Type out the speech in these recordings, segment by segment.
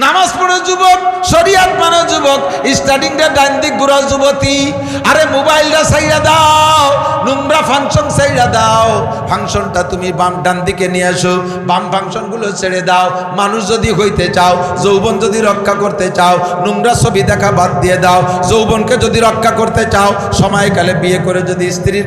নামাজ পড়ো যুবক, শরিয়াত মানো যুবক, স্টার্টিংটা ডান দিক ঘুরা যুবতী। আরে মোবাইলটা ছাইড়া দাও, নোংরা ফাংশন ছাইড়া দাও, ফাংশনটা তুমি বাম ডান দিকে নিয়ে আসো, বাম ফাংশনগুলো ছেড়ে দাও। মানুষ যদি হইতে চাও, যৌবন যদি রক্ষা করতে চাও, নোংরা ছবি দেখা বাদ দিয়ে দাও। যৌবনকে যদি রক্ষা করতে চাও, সময়কালে বিয়ে করে যদি স্ত্রীর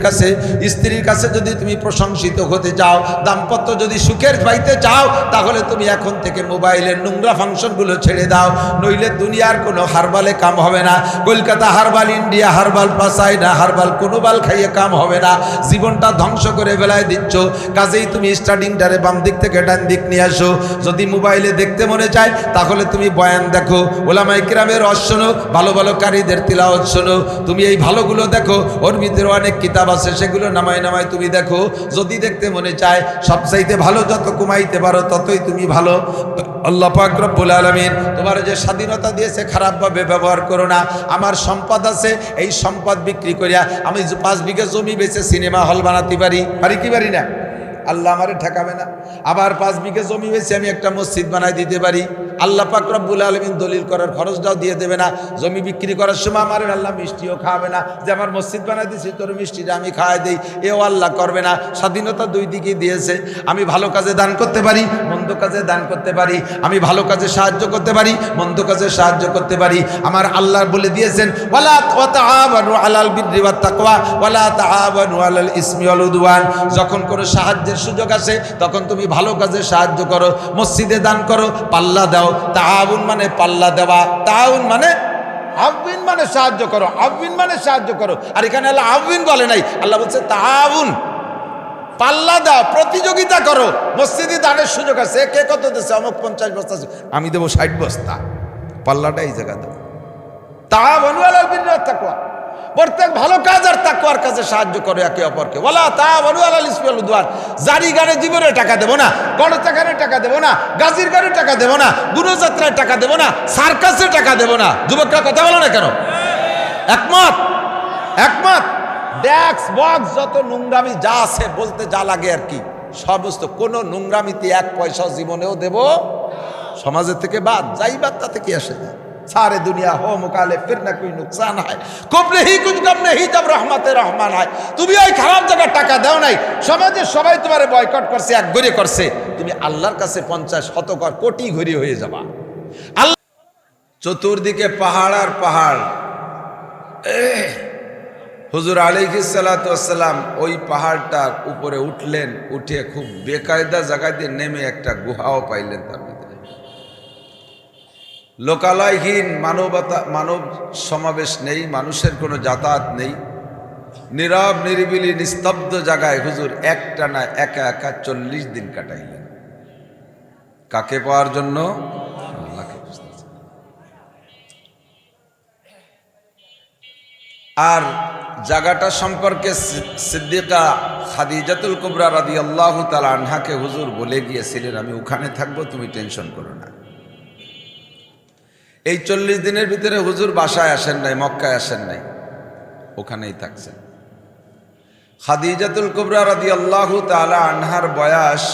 কাছে যদি তুমি প্রশংসিত হতে চাও, দাম্পত্য যদি সুখের পাইতে চাও, তাহলে তুমি এখন থেকে মোবাইলের নোংরা ফাংশনগুলো ছেড়ে দাও, নইলে দুনিয়ার কোনো হারবালে কাম হবে না। Kolkata herbal, India herbal, China herbal, কোনো বাল খাইয়ে কাম হবে না। জীবনটা ধ্বংস করে বেলায় দিচ্ছ। কাজেই তুমি স্টার্টিংটারে বাম দিক থেকে ডান দিক নিয়ে আসো। যদি মোবাইলে দেখতে মনে চায়, তাহলে তুমি বয়ান দেখো, ওলামায়ে কিরামের রস শোনো, ভালো ভালো কারীদের তিলাওয়াত শোনো। তুমি এই ভালোগুলো দেখো, ওর ভিতরে অনেক কিতাব আছে, সেগুলো নামায় নামায় তুমি দেখো। যদি দেখতে মনে চায়, সবচাইতে ভালো যত কমাইতে পারো ততই তুমি ভালো। আল্লাহ পাক রব্বুল আলামিন তোমার যে স্বাধীনতা দিয়েছে, খারাপভাবে ব্যবহার করো না। আমার সম্পদ আছে, এই সম্পদ বিক্রি করিয়া আমি 5 বিঘা জমি বেচে সিনেমা হল বানাতে পারি কি পারি না? আল্লাহ আমারে ঠেকাবে না। আবার 5 বিঘা জমি বেচে আমি একটা মসজিদ বানাই দিতে পারি। আল্লাহ পাক রব্বুল আলামিন দলিল করার খরচটাও দিয়ে দেবে না। জমি বিক্রি করার সময় আমার আল্লাহ মিষ্টিও খাওয়াবে না, যে আমার মসজিদ বানাই দিয়েছি তোর মিষ্টিটা আমি খাওয়াই দিই, এও আল্লাহ করবে না। স্বাধীনতা দুই দিকেই দিয়েছে। আমি ভালো কাজে দান করতে পারি, মন্দ কাজে দান করতে পারি। আমি ভালো কাজে সাহায্য করতে পারি, মন্দ কাজে সাহায্য করতে পারি। আমার আল্লাহ বলে দিয়েছেন, ওয়ালা তাআওয়ানু আলাল বিররি ওয়াত তাকওয়া ওয়ালা তাআওয়ানু আলাল ইসমি ওয়াল উদওয়ান। যখন কোনো সাহায্যের সুযোগ আসে, তখন তুমি ভালো কাজে সাহায্য করো, মসজিদে দান করো, পাল্লা দাও। তাআউন মানে পাল্লা দেওয়া, তাআউন মানে আউবিন মানে সাহায্য করো, আউবিন মানে সাহায্য করো। আর এখানে আল্লাহ আউবিন বলে নাই, আল্লাহ বলছে তাআউন, পাল্লা দাও, প্রতিযোগিতা করো। মসজিদে দানের সুযোগ আছে, কে কত দিচ্ছে? অমুক 50 বস্তা, আমি দেবো 60 বস্তা। পাল্লাটা এই জায়গা দাও। তাআওয়ানু আলাল বিররি ওয়াত তাকওয়া, প্রত্যেক ভালো কাজ আর তাকওয়ার কাজে সাহায্য করে একে অপরকে। ওয়ালা তাআওয়ানু আলাল ইসমি ওয়াল উদওয়ান। জারি গানে জীবনে টাকা দেবো না, গণচাকারে টাকা দেবো না, গাজির গানে টাকা দেবো না, গুণযাত্রায় টাকা দেবো না, সার্কাসে টাকা দেবো না। যুবকরা কথা বলো না কেন? একমত? একমত? ড্যাক্স বক্স যত নোংরামি যা আছে, বলতে যা লাগে আর কি, সমস্ত কোনো নোংরামিতে 1 পয়সাও জীবনেও দেব সমাজের থেকে বাদ। যাই বাদ, তাতে কি আসে যায়? सारे दुनिया हो मुखालिफ फिर ना कोई नुकसान है, कुछ नहीं कुछ गम नहीं जब रहमते रहमान है। তুমি ওই খারাপ জায়গায় টাকা দাও নাই, সমাজের সবাই তোমারে বয়কট করছে, এক ঘুরে করছে, তুমি আল্লাহর কাছে 50 শতকর কোটি ঘুরে হয়ে যাবা। আল্লাহ চতুর্দিকে পাহাড় আর পাহাড়। হুজুর আলাইহিস সালাতু ওয়াস সালাম ওই পাহাড়টার উপরে উঠলেন, উঠে খুব বেকায়দা জায়গাতে নেমে একটা গুহাও পাইলেন। তার ভিতরে লোকালয়হীন, মানব সমাবেশ নেই, মানুষের কোনো যাতায়াত নেই, নীরব নিরিবিলি নিস্তব্ধ জায়গায় হুজুর একটানা একা একা 40 দিন কাটাইলেন। কাকে পাওয়ার জন্য? আল্লাহকে। আর জায়গাটা সম্পর্কে সিদ্দিকা খাদিজাতুল কুবরা রাদিয়াল্লাহু তাআলা আনহাকে হুজুর বলে গিয়েছিলেন, আমি ওখানে থাকবো, তুমি টেনশন করো না। এই 40 দিনের ভিতরে হুজুর বাসায় আসেন নাই, মক্কায় আসেন নাই, ওখানেই থাকছেন। খাদিজাতুল কুবরা রাদিয়াল্লাহু তাআলা আনহার বয়স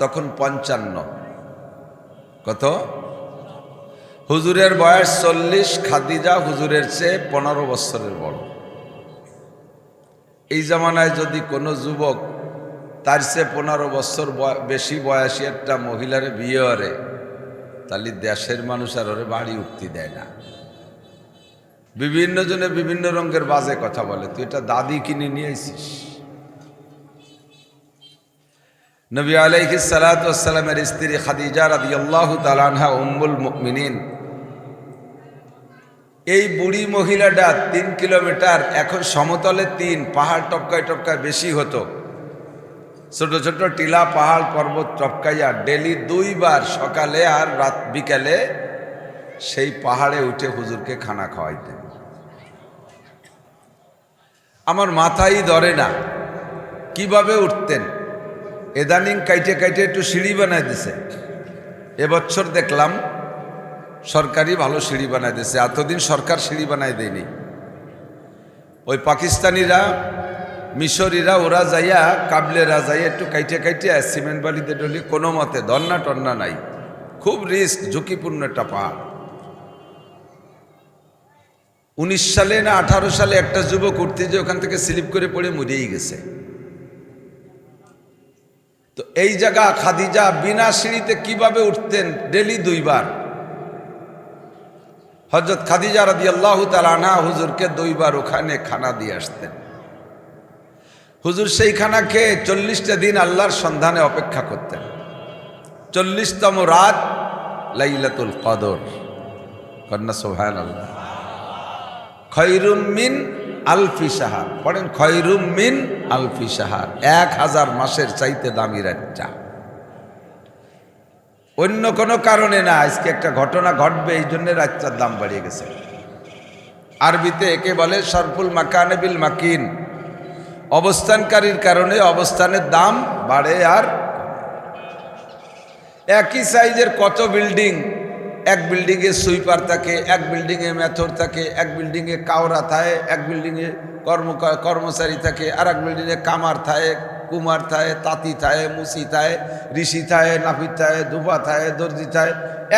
তখন 55। কত? হুজুরের বয়স 40, খাদিজা হুজুরের চেয়ে 15 বছরের বড়। এই জামানায় যদি কোনো যুবক তার চেয়ে 15 বছর বেশি বয়সী একটা মহিলারে বিয়ে করে, তাহলে দেশের মানুষ আর ওরে বাড়ি উঠতে দেয় না। বিভিন্ন জনে বিভিন্ন রঙের বাজে কথা বলে, তুই এটা দাদি কিনে নিয়ে আইছিস। নবী আলাইহিস সালাতু ওয়াস সালামের স্ত্রী খাদিজা রাদিয়াল্লাহু তাআলা আনহা উম্মুল মুমিনিন, এই বুড়ি মহিলাটা 3 কিলোমিটার, এখন সমতলে 3, পাহাড় টপকায় টপকায় বেশি হতো, ছোট ছোট টিলা পাহাড় পর্বত টপকাইয়া ডেলি 2 বার সকালে আর রাত বিকালে সেই পাহাড়ে উঠে হুজুরকে খানা খাওয়াইতেন। আমার মাথাই ধরে না কিভাবে উঠতেন। এদানিং কাইটে কাইটে একটু সিঁড়ি বানাই দিছে। এবছর দেখলাম সরকারি ভালো সিঁড়ি বানাই দিছে, এতদিন সরকার সিঁড়ি বানাই দেয়নি। ওই পাকিস্তানিরা, মিশরীরা, ওরা যাইয়া, কাবলেরা যাইয়া একটু কাইটে কাইটে সিমেন্ট বালিতে ডলি, কোনো মতে ধন্না টন্না নাই, খুব রিস্ক, ঝুঁকিপূর্ণ একটা পাহাড়। 19 সালে না 18 সালে একটা যুবক উঠতে যে ওখান থেকে স্লিপ করে পড়ে মরেই গেছে। তো এই জায়গা খাদিজা বিনা সিঁড়িতে কিভাবে উঠতেন? ডেলি 2 বার হযরত খাদিজা রাদিয়াল্লাহু তাআলা আনহা হুজুরকে 2 বার ওখানে খানা দিয়ে আসতেন। হুজুর সেই খানা খেয়ে 40টা দিন আল্লাহর সন্ধানে অপেক্ষা করতেন। 40তম রাত লাইলাতুল কদর, কন্যা সুবহানাল্লাহ। খৈরুম মিন আলফি শাহর, পড়েন খৈরুম মিন আলফি শাহর, 1000 মাসের চাইতে দামি রাতটা। অন্য কোনো কারণে না, আজকে একটা ঘটনা ঘটবে এই জন্য রাতটার দাম বাড়িয়ে গেছে। আরবিতে একে বলে সরফুল মাকানে বিল মাকিন, অবস্থানকারীর কারণে অবস্থানের দাম বাড়ে। আর একই সাইজের কত বিল্ডিং, এক বিল্ডিংয়ে সুইপার থাকে, এক বিল্ডিংয়ে মেথর থাকে, এক বিল্ডিংয়ে কাওরা থাকে, এক বিল্ডিংয়ে কর্মচারী থাকে, আর এক বিল্ডিংয়ে কামার থাকে, কুমার থাকে, তাঁতি থাকে, মুসি থাকে, ঋষি থাকে, নাপিত থাকে, ধুপা থাকে, দর্জি থাকে,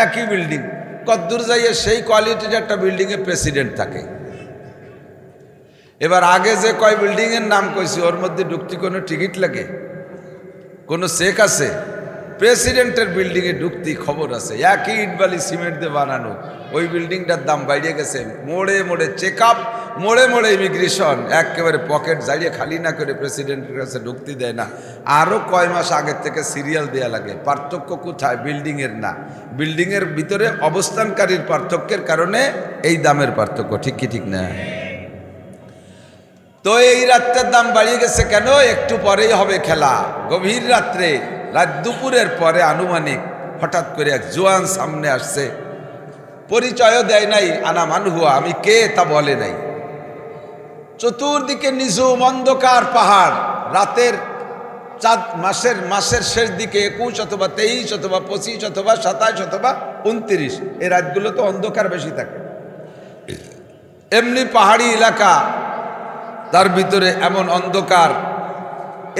একই বিল্ডিং। কদ্দূর যাইয়ে সেই কোয়ালিটির একটা বিল্ডিংয়ে প্রেসিডেন্ট থাকে। এবার আগে যে কয় বিল্ডিংয়ের নাম কইছি ওর মধ্যে ঢুকতে কোনো টিকিট লাগে? কোনো চেক আছে? প্রেসিডেন্টের বিল্ডিংয়ে ঢুকতে খবর আছে, একই ইটবালি সিমেন্ট দিয়ে বানানো। ওই বিল্ডিংটার দাম বাইরে গেছে। মোড়ে মোড়ে চেক আপ, মোড়ে মোড়ে ইমিগ্রেশন, একেবারে পকেট জারিয়ে খালি না করে প্রেসিডেন্টের কাছে ঢুকতে দেয় না। আরও কয় মাস আগের থেকে সিরিয়াল দেয়া লাগে। পার্থক্য কোথায়? বিল্ডিংয়ের না, বিল্ডিংয়ের ভিতরে অবস্থানকারীর পার্থক্যের কারণে এই দামের পার্থক্য। ঠিক কি ঠিক না? তো এই রাতটার দাম বাড়িয়ে গেছে কেন? একটু পরেই হবে খেলা। গভীর রাত্রে, রাত দুপুরের পরে আনুমানিক হঠাৎ করে এক জোয়ান সামনে আসছে। পরিচয়ও দেয় নাই, আনা মানহুয়া, আমি কে তা বলে নাই। চতুর্দিকে নিঝুম অন্ধকার পাহাড়। রাতের চাঁদ মাসের শেষ দিকে 21 অথবা 23 অথবা 25 অথবা 27 অথবা 29, এই রাতগুলো তো অন্ধকার বেশি থাকে। এমনি পাহাড়ি এলাকা, তার ভিতরে এমন অন্ধকার,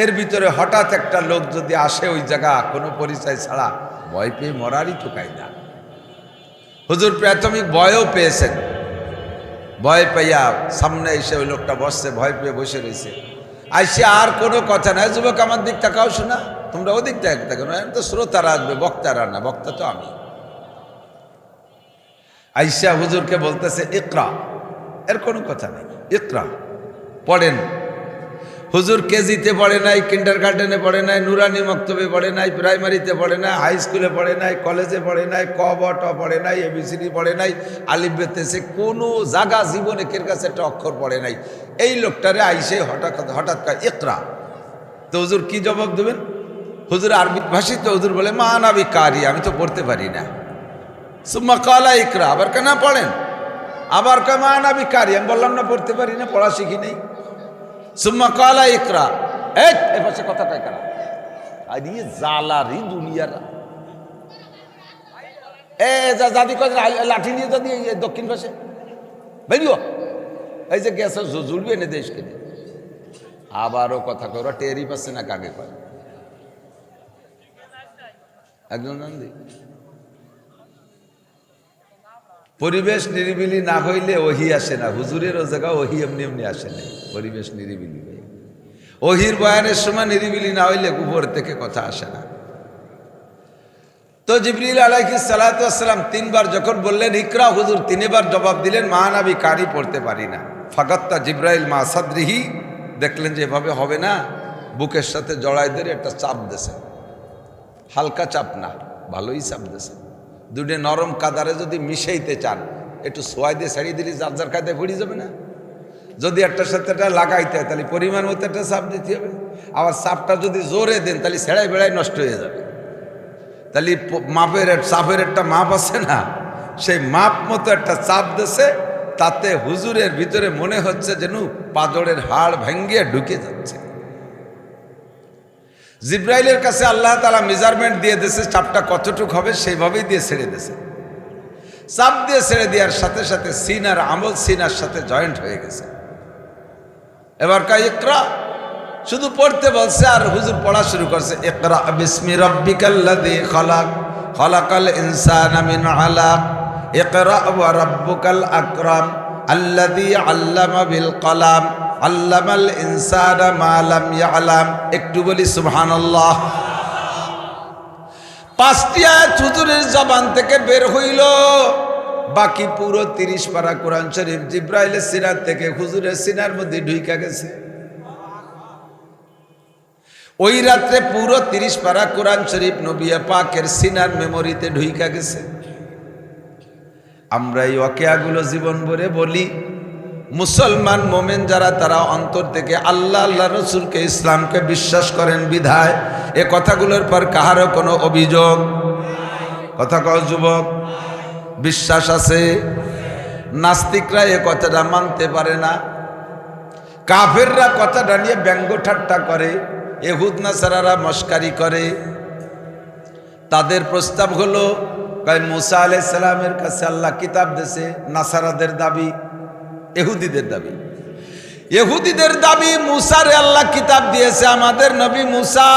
এর ভিতরে হঠাৎ একটা লোক যদি আসে ওই জায়গা কোনো পরিচয় ছাড়া, ভয় পেয়ে মরারই তো কায়দা। হুজুর প্রাথমিক ভয়ও পেয়েছেন। ভয় পাইয়া সামনে এসে ওই লোকটা বসছে, ভয় পেয়ে বসে রয়েছে। আইসে আর কোনো কথা নাই, যুবক আমার দিক তাকাও, শোনা, তোমরা ওদিক তাকাও না, তো শ্রোতারা আসবে, বক্তারা না, বক্তা তো আমি। আইসা হুজুরকে বলতেছে ইকরা, এর কোনো কথা নেই, ইকরা পড়েন। হুজুর কেজিতে পড়ে নাই, কিন্ডার গার্ডেনে পড়ে নাই, নুরানি মক্তবে পড়ে নাই, প্রাইমারিতে পড়ে নাই, হাই স্কুলে পড়ে নাই, কলেজে পড়ে নাই, ক ব ট পড়ে নাই, এবিসিডি পড়ে নাই, আলিফ বেতেছে কোনো জায়গা জীবনে কের কাছে একটা অক্ষর পড়ে নাই। এই লোকটারে আইসে হঠাৎ ইকরা। তো হুজুর কি জবাব দেবেন? হুজুর আরবি ভাষী, তো হুজুর বলে মা নাবি কারি, আমি তো পড়তে পারি না। সুম্মা কালা ইকরা, আবার কেন পড়েন? আবার কে মা নাবি কারি, আমি বললাম না পড়তে পারি না, পড়া শিখি নেই। সুম্মা কালা ইকরা, এই পাশে কথা কয় কেন? আরে জালারি দুনিয়ার জাদি কয় লাঠি নিয়ে যদি দক্ষিণ পাশে বেরিও, এই যে গ্যাসের জুড়বি এনে দেশকে। আবারও কথা কয়, ওরা টেরি পাচ্ছে না কাকে কয়। একজন পরিবেশ নিরিবিলি না হইলে ওহি আসে না। হুজুরেরও জায়গা ওহি এমনি এমনি আসে না, পরিবেশ নিরিবিলি। ওহির বয়ানের সময় নিরিবিলি না হইলে উপর থেকে কথা আসে না। তো জিবরিল আলাইহিস সালাতু ওয়াস সালাম 3 বার যখন বললেন ইকরা, হুজুর 3 বার জবাব দিলেন মা নাবি কারি, পড়তে পারি না। ফাগাত্তা জিব্রাইল মা সাদরিহি, দেখলেন যে এভাবে হবে না, বুকের সাথে জড়াই ধরে একটা চাপ দেছে। হালকা চাপ না, ভালোই চাপ দেছে। দুটো নরম কাদারে যদি মিশাইতে চান, একটু সোয়াই দিয়ে ছাড়িয়ে দিলে যার যার কায়দায় পড়ে যাবে না। যদি একটার সাথে একটা লাগাইতে হয় তাহলে পরিমাণ মতো একটা চাপ দিতে হবে। আবার চাপটা যদি জোরে দেন তাহলে ছেড়াই বেড়াই নষ্ট হয়ে যাবে। তাহলে মাপের চাপের একটা মাপ আছে না, সেই মাপ মতো একটা চাপ দিছে। তাতে হুজুরের ভিতরে মনে হচ্ছে যেন পাজরের হাড় ভেঙ্গিয়ে ঢুকে যাচ্ছে। জিব্রাইলের কাছে আল্লাহ তাআলা মেজারমেন্ট দিয়ে দিয়েছে, চাপটা কতটুক হবে সেইভাবেই দিয়ে ছেড়ে দিয়েছে। চাপ দিয়ে ছেড়ে দেওয়ার সাথে সাথে সিনার আমল সিনার সাথে জয়েন্ট হয়ে গেছে। এবার কা ইকরা, শুধু পড়তে বলছে আর হুজুর পড়া শুরু করছে, ইকরা বিসমি রাব্বিকাল্লাযী খালাক খালাকাল ইনসানা মিন আলাক ইকরা ওয়া রাব্বুকাল আকরাম আল্লাযী আল্লামা বিল কলাম আল্লামাল ইনসানা মা লাম ইয়ালাম। একটু বলি সুবহানাল্লাহ। 5টি আয়াত হুজুরের জবান থেকে বের হইল, বাকি পুরো 30 পারা কোরআন শরীফ জিব্রাইলের সিনার থেকে হুজুরের সিনার মধ্যে ঢুইকা গেছে। ওই রাত্রে পুরো 30 পারা কোরআন শরীফ নবী পাকের সিনার মেমোরিতে ঢুইকা গেছে। আমরা এই ওয়াকিয়াগুলো জীবন ভরে বলি। মুসলমান মোমেন যারা, তারা অন্তর থেকে আল্লাহ আল্লাহ রসুলকে ইসলামকে বিশ্বাস করেন বিধায় এ কথাগুলোর পর কাহারও কোনো অভিযোগ, কথা কও যুবক, বিশ্বাস আছে। নাস্তিকরা এ কথাটা মানতে পারে না, কাফেররা কথাটা নিয়ে ব্যঙ্গ ঠাট্টা করে, ইহুদ নাসারারা মস্কারি করে। তাদের প্রস্তাব হলো, মুসা আলাইহিস সালামের কাছে আল্লাহ কিতাব দিয়েছে। নাসারাদের দাবি, ইহুদিদের দাবি, ইহুদিদের দাবি মুসারে আল্লাহ কিতাব দিয়েছে। আমাদের নবী মুসা,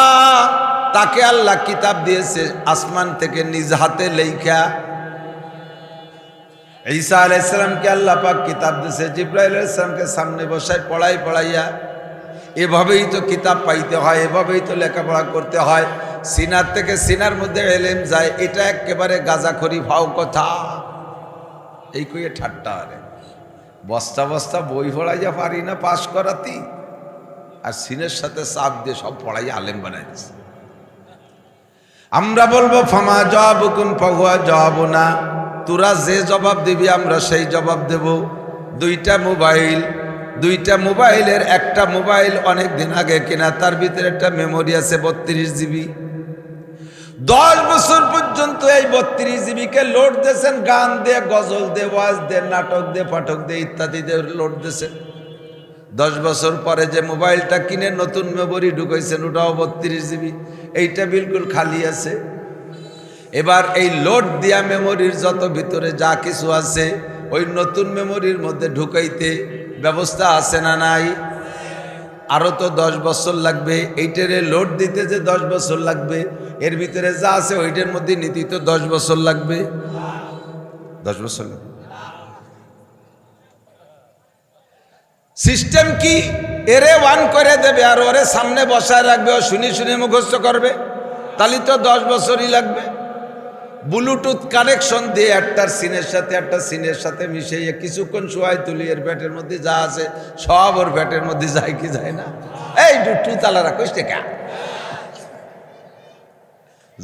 তাকে আল্লাহ কিতাব দিয়েছে আসমান থেকে নিজ হাতে লেখা। ঈসা আলাইহিস সালামকে আল্লাহ পাক কিতাব দিয়েছে জিবরাইল আলাইহিস সালামকে সামনে বসায় পড়াইয়া। এভাবেই তো কিতাব পাইতে হয়, এভাবেই তো লেখাপড়া করতে হয়। সিনার থেকে সিনার মধ্যে এলেম যায়, এটা একেবারে গাঁজাখড়ি ভাও কথা। এই কইয়ে ঠাট্টা আরে বস্তা বস্তা বই পড়াইয়া পারি না পাশ করাতি, আর সিনের সাথে চাপ দিয়ে সব পড়াইয়া আলেম বানাই দিচ্ছে। আমরা বলবো ফামা জবাবুকুম ফাহুয়া জবাবুনা, তোরা যে জবাব দিবি আমরা সেই জবাব দেব। দুইটা মোবাইলের একটা মোবাইল অনেক দিন আগে কিনা, তার ভিতরে একটা মেমোরি আছে 32 জিবি। 10 বছর পর্যন্ত এই 32 জিবিকে লোড দিয়েছেন, গান দিয়ে, গজল দিয়ে, ওয়াজ দিয়ে, নাটক দিয়ে, পাঠক দিয়ে, ইত্যাদি দিয়ে লোড দিয়েছেন। 10 বছর পরে যে মোবাইলটা কিনে নতুন মেমোরি ঢুকাইছেন, ওটাও 32 জিবি, এইটা বিলকুল খালি আছে। এবার এই লোড দিয়া মেমোরির যত ভিতরে যা কিছু আছে ওই নতুন মেমোরির মধ্যে ঢুকাইতে ব্যবস্থা আছে না নাই? আরও তো 10 বছর লাগবে। এইটারে লোড দিতে যে 10 বছর লাগবে, এর ভিতরে যা আছে ওইটার মধ্যে নিতে তো 10 বছর লাগবে। 10 বছর লাগবে। সিস্টেম কি? এরে ওয়ান করে দেবে আর ওরে সামনে বসায় রাখবে, ও শুনি শুনি মুখস্থ করবে, তাহলে তো 10 বছরই লাগবে। ব্লুটুথ কানেকশন দিয়ে একটা সিনের সাথে মিশিয়ে কিছুক্ষণ শোয়াই তুলি, এর ব্যাটের মধ্যে যা আছে সব ওর ব্যাটের মধ্যে যায় কি যায় না? এই তুই তালা রাখিস কা,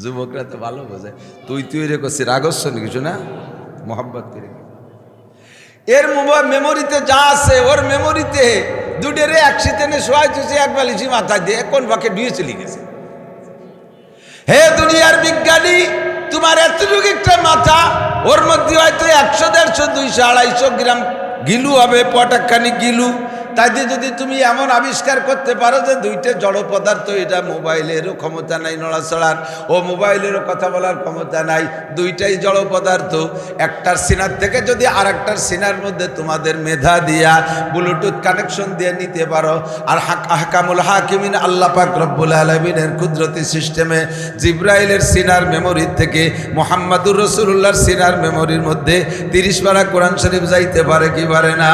যুবকরা তো ভালো বোঝে। তুই রে করছিস রাগস্ব কিছু না, মোহাম্মত করে। এর মেমোরিতে যা আছে ওর মেমোরিতে দুটেরে একসাথে শোয়াই তুই এক বালিশি মাথায় দিয়ে কোন বাকে ডুয়ে চলে গেছে। হে দুনিয়ার বিজ্ঞানী, তোমার এতটুকু একটা মাথা, ওর মধ্যে হয়তো 100, 150, 200, 250 গ্রাম গিলু হবে, পটাকখানি গিলু। তাই দিয়ে যদি তুমি এমন আবিষ্কার করতে পারো যে দুইটা জড় পদার্থ, এটা মোবাইলেরও ক্ষমতা নাই নড়াচড়ার, ও মোবাইলেরও কথা বলার ক্ষমতা নাই, দুইটাই জড় পদার্থ। একটার সিনার থেকে যদি আর একটার সিনার মধ্যে তোমাদের মেধা দিয়া ব্লুটুথ কানেকশন দিয়ে নিতে পারো, আর আহকামুল হাকিমিন আল্লাহ পাক রব্বুল আলামিনের কুদরতি সিস্টেমে জিব্রাইলের সিনার মেমোরির থেকে মুহাম্মাদুর রাসূলুল্লাহর সিনার মেমোরির মধ্যে 30 পারা কোরআন শরীফ যাইতে পারে কি পারে না?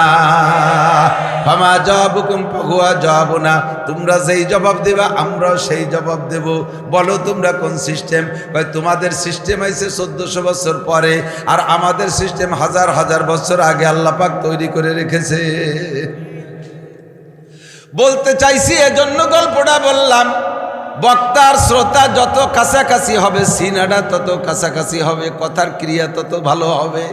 ফামা জবাবুকুম ফাহুয়া জবাবুনা, তোমরা যেই জবাব দেবা আমরাও সেই জবাব দেব। বলো তোমরা কোন সিস্টেম? তোমাদের সিস্টেম আইছে 1400 বছর পরে, আর আমাদের সিস্টেম হাজার হাজার বছর আগে আল্লাহ পাক তৈরি করে রেখেছে। বলতে চাইছি এজন্য গল্পটা বললাম। বক্তার শ্রোতা যত কাছাকাছি হবে, সিনাটা তত কাছাকাছি হবে, কথার ক্রিয়া তত ভালো হবে।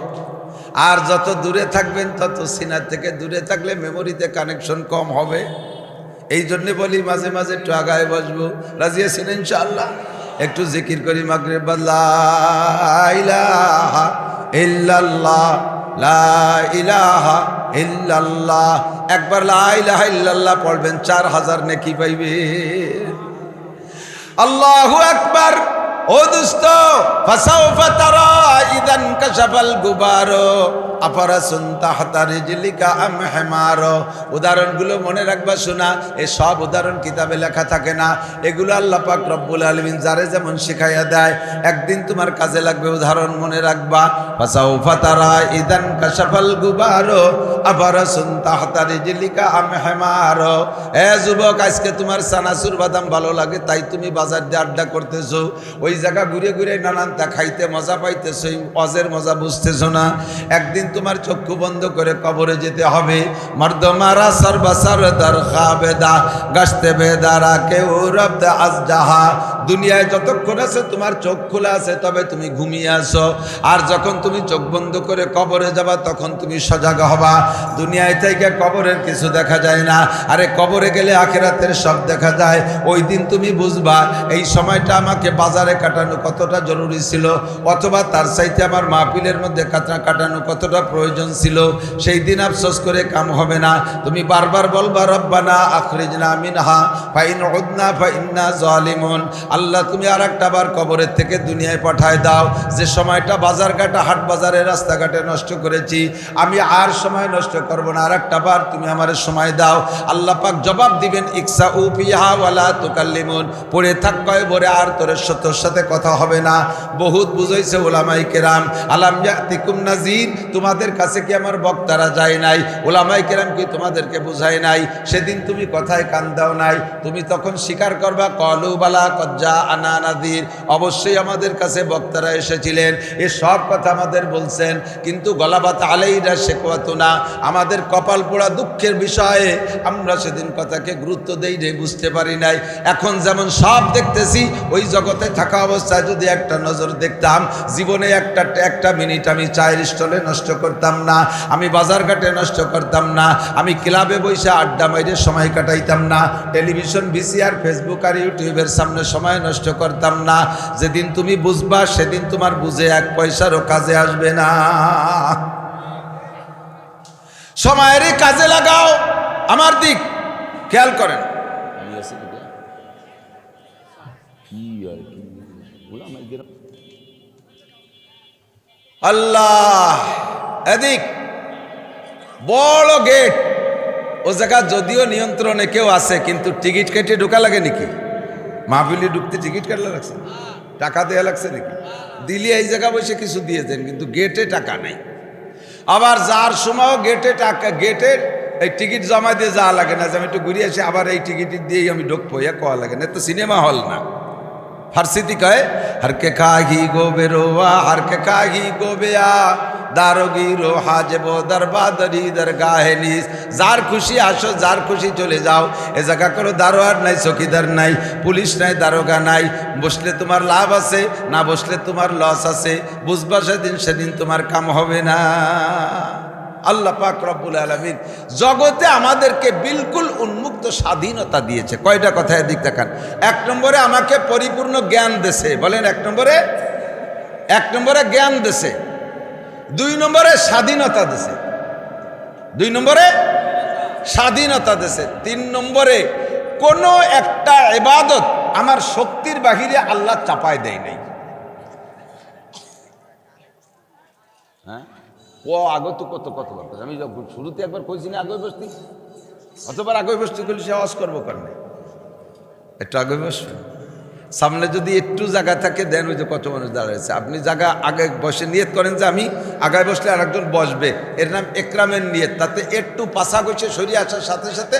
আর যত দূরে থাকবেন তত সিনার থেকে দূরে থাকলে মেমোরিতে কানেকশন কম হবে। এই জন্য বলি মাঝে মাঝে একটু আগায় বসবো। রাজি আছেন ইনশাআল্লাহ? একটু জিকির করি মাগরিব, লা ইলাহা ইল্লাল্লাহ, লা ইলাহা ইল্লাল্লাহ। একবার লা ইলাহা ইল্লাল্লাহ পড়বেন, 4000 নেকি পাইবে। আল্লাহু আকবার। ও দোস্ত, ফাসাউফা তারা ইদান কাশাফাল গুবারো আফারাসুন তাহতা রিজলিকা আম হিমারো। উদাহরণগুলো মনে রাখবা শোনা, এই সব উদাহরণ কিতাবে লেখা থাকে না, এগুলো আল্লাহ পাক রব্বুল আলামিন যারে যেমন শিখাইয়া দেয়, একদিন তোমার কাজে লাগবে। উদাহরণ মনে রাখবা, ফাসাউফা তারা ইদান কাশাফাল গুবারো আফারাসুন তাহতা রিজলিকা আম হিমারো। এ যুবক, আজকে তোমার সানাসুর বাদাম ভালো লাগে তাই তুমি বাজার দিয়ে আড্ডা করতেছো, ওই জায়গা ঘুরে ঘুরে নানানটা খাইতে মজা পাইতেছো, অজের মজা বুঝতেছো না। একদিন তোমার চক্ষু বন্ধ করে কবরে যেতে হবে। মর্দমারা সর্বসর দর খাবেদা গাছতে বেদারা কেউ রব্দ আজ জাহা। দুনিয়ায় যতক্ষণ আছে তোমার চোখ খোলা আছে, তবে তুমি ঘুমিয়ে আসো। আর যখন তুমি চোখ বন্ধ করে কবরে যাবা তখন তুমি সজাগ হবা। দুনিয়ায় থেকে কবরের কিছু দেখা যায় না, আরে কবরে গেলে আখিরাতের সব দেখা যায়। ওই দিন তুমি বুঝবা এই সময়টা আমাকে বাজারে কাটানো কতটা জরুরি ছিল, অথবা তার চাইতে আমার মাহফিলের মধ্যে কাটানো কতটা প্রয়োজন ছিল। সেই দিন আফসোস করে কাম হবে না। তুমি বারবার বলবা রব্বানা আখরিজনা মিনহা ফাইন উদনা ফাইন্না জালিমুন। আল্লাহ তুমি আর একটা বার কবরের থেকে দুনিয়ায় পাঠায় দাও। যে সময়টা বাজারঘাটে হাট বাজারে রাস্তাঘাটে নষ্ট করেছি, আমি আর সময় নষ্ট করব না, আর একটা বার তুমি আমার সময় দাও। আল্লাহ পাক জবাব দিবেন ইকসা উ ফিহা ওয়ালা তুকাল্লিমুন। পড়ে থাক কয়বরে, আর তোর সাথে কথা হবে না। বহুত বুঝাইছে উলামায়ে কেরাম, আলাম ইয়াতিকুম নাযীর, তোমাদের কাছে কি আমার বক্তারা যায় নাই? উলামায়ে কেরাম কি তোমাদেরকে বুঝায় নাই? সেদিন তুমি কথায় কান দাও নাই, তুমি তখন স্বীকার করবা কলু বালা কজ্জা আনা নাযীর, অবশ্যই আমাদের কাছে বক্তারা এসেছিলেন, এ সব কথা আমাদের বলছেন, কিন্তু গলাবাত আলাইনা শিকওয়াতুনা, আমাদের কপাল পোড়া দুঃখের বিষয়ে আমরা সেদিন কথাকে গুরুত্ব দেই নাই, বুঝতে পারি নাই। এখন যেমন সব দেখতেছি, ওই জগতে থাকা অবস্থায় যদি একটা নজর দেখতাম, জীবনে একটা মিনিট আমি চায়ের স্টলে নষ্ট করতাম না, আমি বাজারঘাটে নষ্ট করতাম না, আমি ক্লাবে বসে আড্ডা মাইরে সময় কাটাইতাম না, টেলিভিশন ভিসিআর ফেসবুক আর ইউটিউবের সামনে সময় নষ্ট করতাম না। যেদিন তুমি বুঝবা সেদিন তোমার বুঝে এক পয়সারও কাজে আসবে না। সময়েরই কাজে লাগাও। আমার দিক খেয়াল করেন, আল্লাহ এদিক বড় গেট, ও জায়গা যদিও নিয়ন্ত্রণে কেউ আছে, কিন্তু টিকিট কেটে ঢোকা লাগে নাকি? মাহফিলে ঢুকতে টিকিট কাটলে লাগছে, টাকা দেওয়া লাগছে নাকি? দিলি এই জায়গা বসে কিছু দিয়েছেন, কিন্তু গেটে টাকা নেই। আবার যার সময়ও গেটের এই টিকিট জমা দিয়ে যাওয়া লাগে না, যে আমি একটু ঘুরিয়ে আসি, আবার এই টিকিট দিয়েই আমি ঢুকবো, ইয়া কোয়া লাগে না। তো সিনেমা হল না, ফার্সিতে কয় হরকে কাহি গোবে রোয়া হরকে কাহি গোবেয়া দারোগিরো হাজবো দরবাদরি দরগাহে নিস। যার খুশি আসো, যার খুশি চলে যাও। এ জায়গা করো দারোয়ার নাই, চকিদার নাই, পুলিশ নাই, দারোগা নাই। বসলে তোমার লাভ আছে, না বসলে তোমার লস আছে। বুঝবা সেদিন তোমার কাম হবে না। আল্লাহ পাক রব্বুল আলামিন জগতে আমাদেরকে বিলকুল উন্মুক্ত স্বাধীনতা দিয়েছে। কয়টা কথা এদিক দেখান। এক নম্বরে আমাকে পরিপূর্ণ জ্ঞান দেছে, বলেন এক নম্বরে জ্ঞান দেছে। দুই নম্বরে স্বাধীনতা দেছে, স্বাধীনতা দেছে। তিন নম্বরে কোনো একটা ইবাদত আমার শক্তির বাহিরে আল্লাহ চাপায় দেয় নাই। হ্যাঁ, ও আগত কত বলতে, আমি শুরুতে একবার কইছি না আগে বসতি, অতবার আগে বসতি করলে সে আওয়াজ করবো কারণে একটু আগে বসবে। সামনে যদি একটু জায়গা থাকে দেন, ওই যে কত মানুষ দাঁড়াচ্ছে, আপনি জায়গা আগে বসে নিয়ত করেন যে আমি আগায় বসলে আর একজন বসবে, এর নাম একরামের নিয়ত। তাতে একটু পাশা গেছে সরিয়ে আসার সাথে সাথে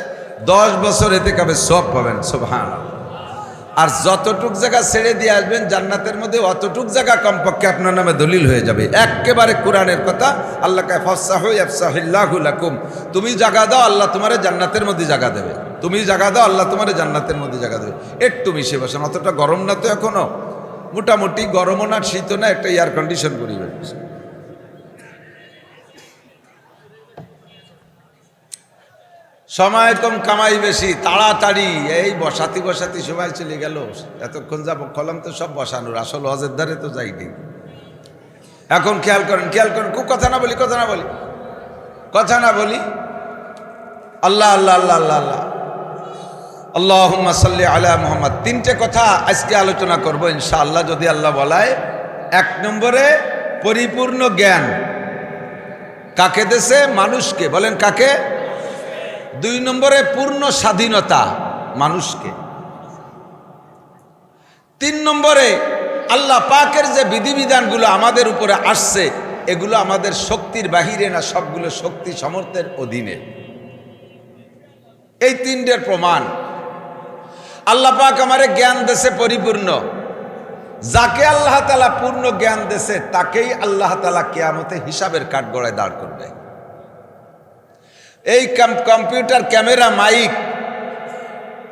10 বছর এতে কাবে সব পাবেন, সুবহানাল্লাহ। আর যতটুক জায়গা ছেড়ে দিয়ে আসবেন জান্নাতের মধ্যে, অতটুক জায়গা কমপক্ষে আপনার নামে দলিল হয়ে যাবে। একেবারে কোরআনের কথা, আল্লাহ কায় ফাসসাহু ইয়াফসাহিল্লাহু লাকুম, তুমি জায়গা দাও আল্লাহ তোমারে জান্নাতের মধ্যে জায়গা দেবে, তুমি জায়গা দাও আল্লাহ তোমারে জান্নাতের মধ্যে জায়গা দেবে। একটু মিশে বসেন, অতটা গরম না তো এখনো, মোটামুটি গরমও না শীতও না, একটা এয়ার কন্ডিশন পরিবেশ। সময় কম কামাই বেশি, তাড়াতাড়ি এই বসাতি সময় চলে গেল। এতক্ষণ যাব কলম তো সব বসানোর, আসল হজের ধারে তো যাইনি। এখন খেয়াল করেন খুব কথা না বলি আল্লাহ আল্লাহ আল্লাহ আল্লাহ আল্লাহ আল্লাহুম্মা সাল্লি আলা মুহাম্মদ। 3টে কথা আজকে আলোচনা করব ইনশাআল্লাহ যদি আল্লাহ বলায়। 1 নম্বরে পরিপূর্ণ জ্ঞান কাকে দেশে? মানুষকে। বলেন কাকে? 2 নম্বরে পূর্ণ স্বাধীনতা মানুষকে। 3 নম্বরে আল্লাহ পাকের যে বিধিবিধানগুলো আমাদের উপরে আসছে এগুলো আমাদের শক্তির বাহিরে না, সবগুলো শক্তি সামর্থ্যের অধীনে। এই 3টের প্রমাণ। আল্লাহ পাক আমারে জ্ঞান দেশে পরিপূর্ণ। যাকে আল্লাহ তাআলা পূর্ণ জ্ঞান দেশে তাকেই আল্লাহ তাআলা কিয়ামতে হিসাবের কাঠগড়ায় দাঁড় করবে। এই কম্পিউটার, ক্যামেরা, মাইক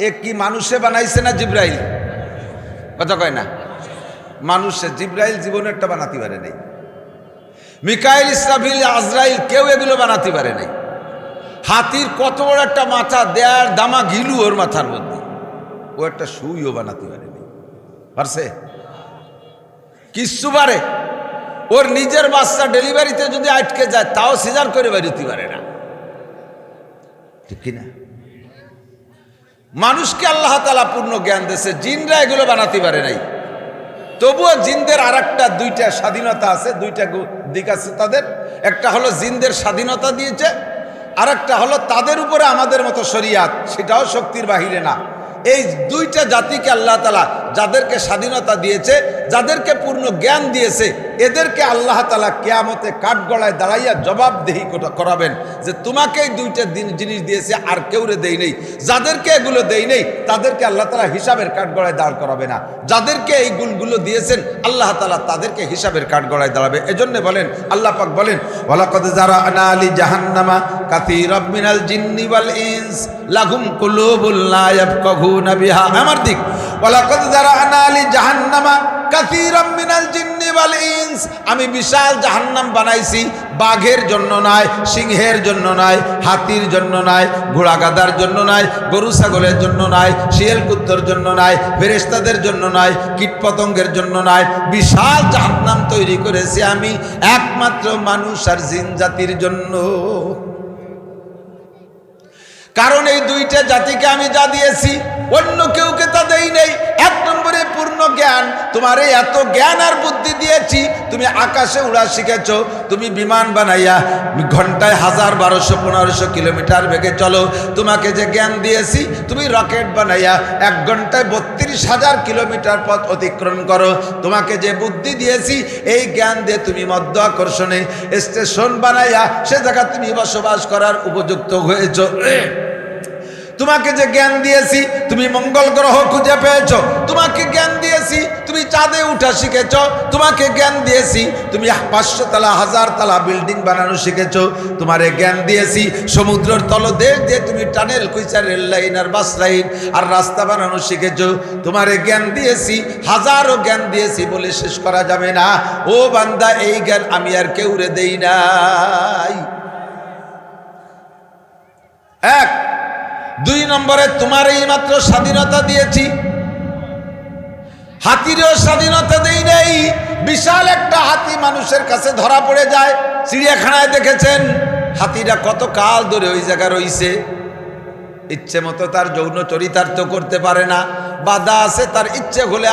এ কি মানুষে বানাইছে না জিব্রাইল? কথা কয় না? মানুষে। জিব্রাইল জীবনে একটা বানাতে পারে নাই। মিকাইল, ইসরাফিল, আজরাইল কেউ এগুলো বানাতে পারে নাই। হাতির কত বড় একটা মাথা, দেয়ার দামা ঘিলু ওর মাথার মধ্যে, ও একটা সুইও বানাতে পারে নাই। পারছে? কিচ্ছু পারে। ওর নিজের বাচ্চা ডেলিভারিতে যদি আটকে যায় তাও সিজার করে বেরোতে পারে না, ঠিক কিনা? মানুষকে আল্লাহ তাআলা পূর্ণ জ্ঞান দিয়েছে, জিনরা এগুলো বানাতে পারে নাই। তবুও জিনদের আর একটা 2টা স্বাধীনতা আছে, 2টা দিক আছে তাদের। একটা হলো জিনদের স্বাধীনতা দিয়েছে, আর একটা হলো তাদের উপরে আমাদের মতো শরিয়াত, সেটাও শক্তির বাহিরে না। এই 2টা জাতিকে আল্লাহ তাআলা যাদেরকে স্বাধীনতা দিয়েছে, যাদেরকে পূর্ণ জ্ঞান দিয়েছে, এদেরকে আল্লাহ তাআলা কিয়ামতে কাঠগড়ায় দাঁড়াইয়া জবাবদেহি করাবেন যে তোমাকে এই 2টা জিনিস দিয়েছে আর কেউরে দেই নেই। যাদেরকে এগুলো দেই নেই তাদেরকে আল্লাহ তাআলা হিসাবের কাঠগড়ায় দাঁড় করাবে না। যাদেরকে এই গুণগুলো দিয়েছেন আল্লাহ তাআলা তাদেরকে হিসাবের কাঠগড়ায় দাঁড়াবে। এজন্য বলেন, আল্লাহ পাক বলেন, ওয়ালাকাদ যারানা লি জাহান্নামা কাসীরাম মিনাল জিন্নি ওয়াল ইনস লাহুম কুলুবুন লা ইয়াফকাহুনা বিহা। আমার দিক, ওয়ালাকাদ যারানা লি জাহান্নামা কাসীরাম মিনাল জিন্নি ওয়াল ইনস। আমি বিশাল জাহান্নাম বানাইছি, বাঘের জন্য নয়, সিংহের জন্য নয়, হাতির জন্য নয়, ঘোড়া গাধার জন্য নয়, গরু ছাগলের জন্য নয়, শিয়াল কুত্তর জন্য নয়, ফেরেশতাদের জন্য নয়, কীটপতঙ্গের জন্য নয়। বিশাল জাহান্নাম তৈরি করেছি আমি একমাত্র মানুষ আর জিন জাতির জন্য। কারণ এই 2টা জাতিকে আমি যা দিয়েছি অন্য কেউকে তা দেই নেই। 1 নম্বরে পূর্ণ জ্ঞান। তোমার এত জ্ঞান আর বুদ্ধি দিয়েছি, তুমি আকাশে উড়া শিখেছো, তুমি বিমান বানাইয়া ঘন্টায় 1000, 1200, 1500 কিলোমিটার বেগে চলো। তোমাকে যে জ্ঞান দিয়েছি, তুমি রকেট বানাইয়া 1 ঘন্টায় 32,000 কিলোমিটার পথ অতিক্রম করো। তোমাকে যে বুদ্ধি দিয়েছি, এই জ্ঞান দিয়ে তুমি মধ্য আকর্ষণে স্টেশন বানাইয়া সে জায়গা তুমি বসবাস করার উপযুক্ত হয়েছো। তোমাকে যে জ্ঞান দিয়েছি, তুমি মঙ্গল গ্রহ খুঁজে পেয়েছো। তোমাকে জ্ঞান দিয়েছি, তুমি চাঁদে উঠা শিখেছো। তোমাকে জ্ঞান দিয়েছি, তুমি 500 তলা 1000 তলা বিল্ডিং বানানো শিখেছো। তোমারে জ্ঞান দিয়েছি, সমুদ্রের তলদেশ দিয়ে তুমি টানেল কুইচা, রেল লাইন আর বাস লাইন আর রাস্তা বানানো শিখেছো। তোমারে জ্ঞান দিয়েছি, হাজারো জ্ঞান দিয়েছি বলে শেষ করা যাবে না। ও বান্দা, এই জ্ঞান আমি আর কেউরে দেই নাই। 1 2 নম্বরে তোমার এই মাত্র স্বাধীনতা দিয়েছি, হাতিরও স্বাধীনতা দেই নেই। বিশাল একটা হাতি মানুষের কাছে ধরা পড়ে যায়। চিড়িয়াখানায় দেখেছেন হাতিটা কত কাল ধরে ওই জায়গায় রইছে, ইচ্ছে মতো তার যৌন চরিতার্থ করতে পারে না, বাধা আছে। তার ইচ্ছে হলে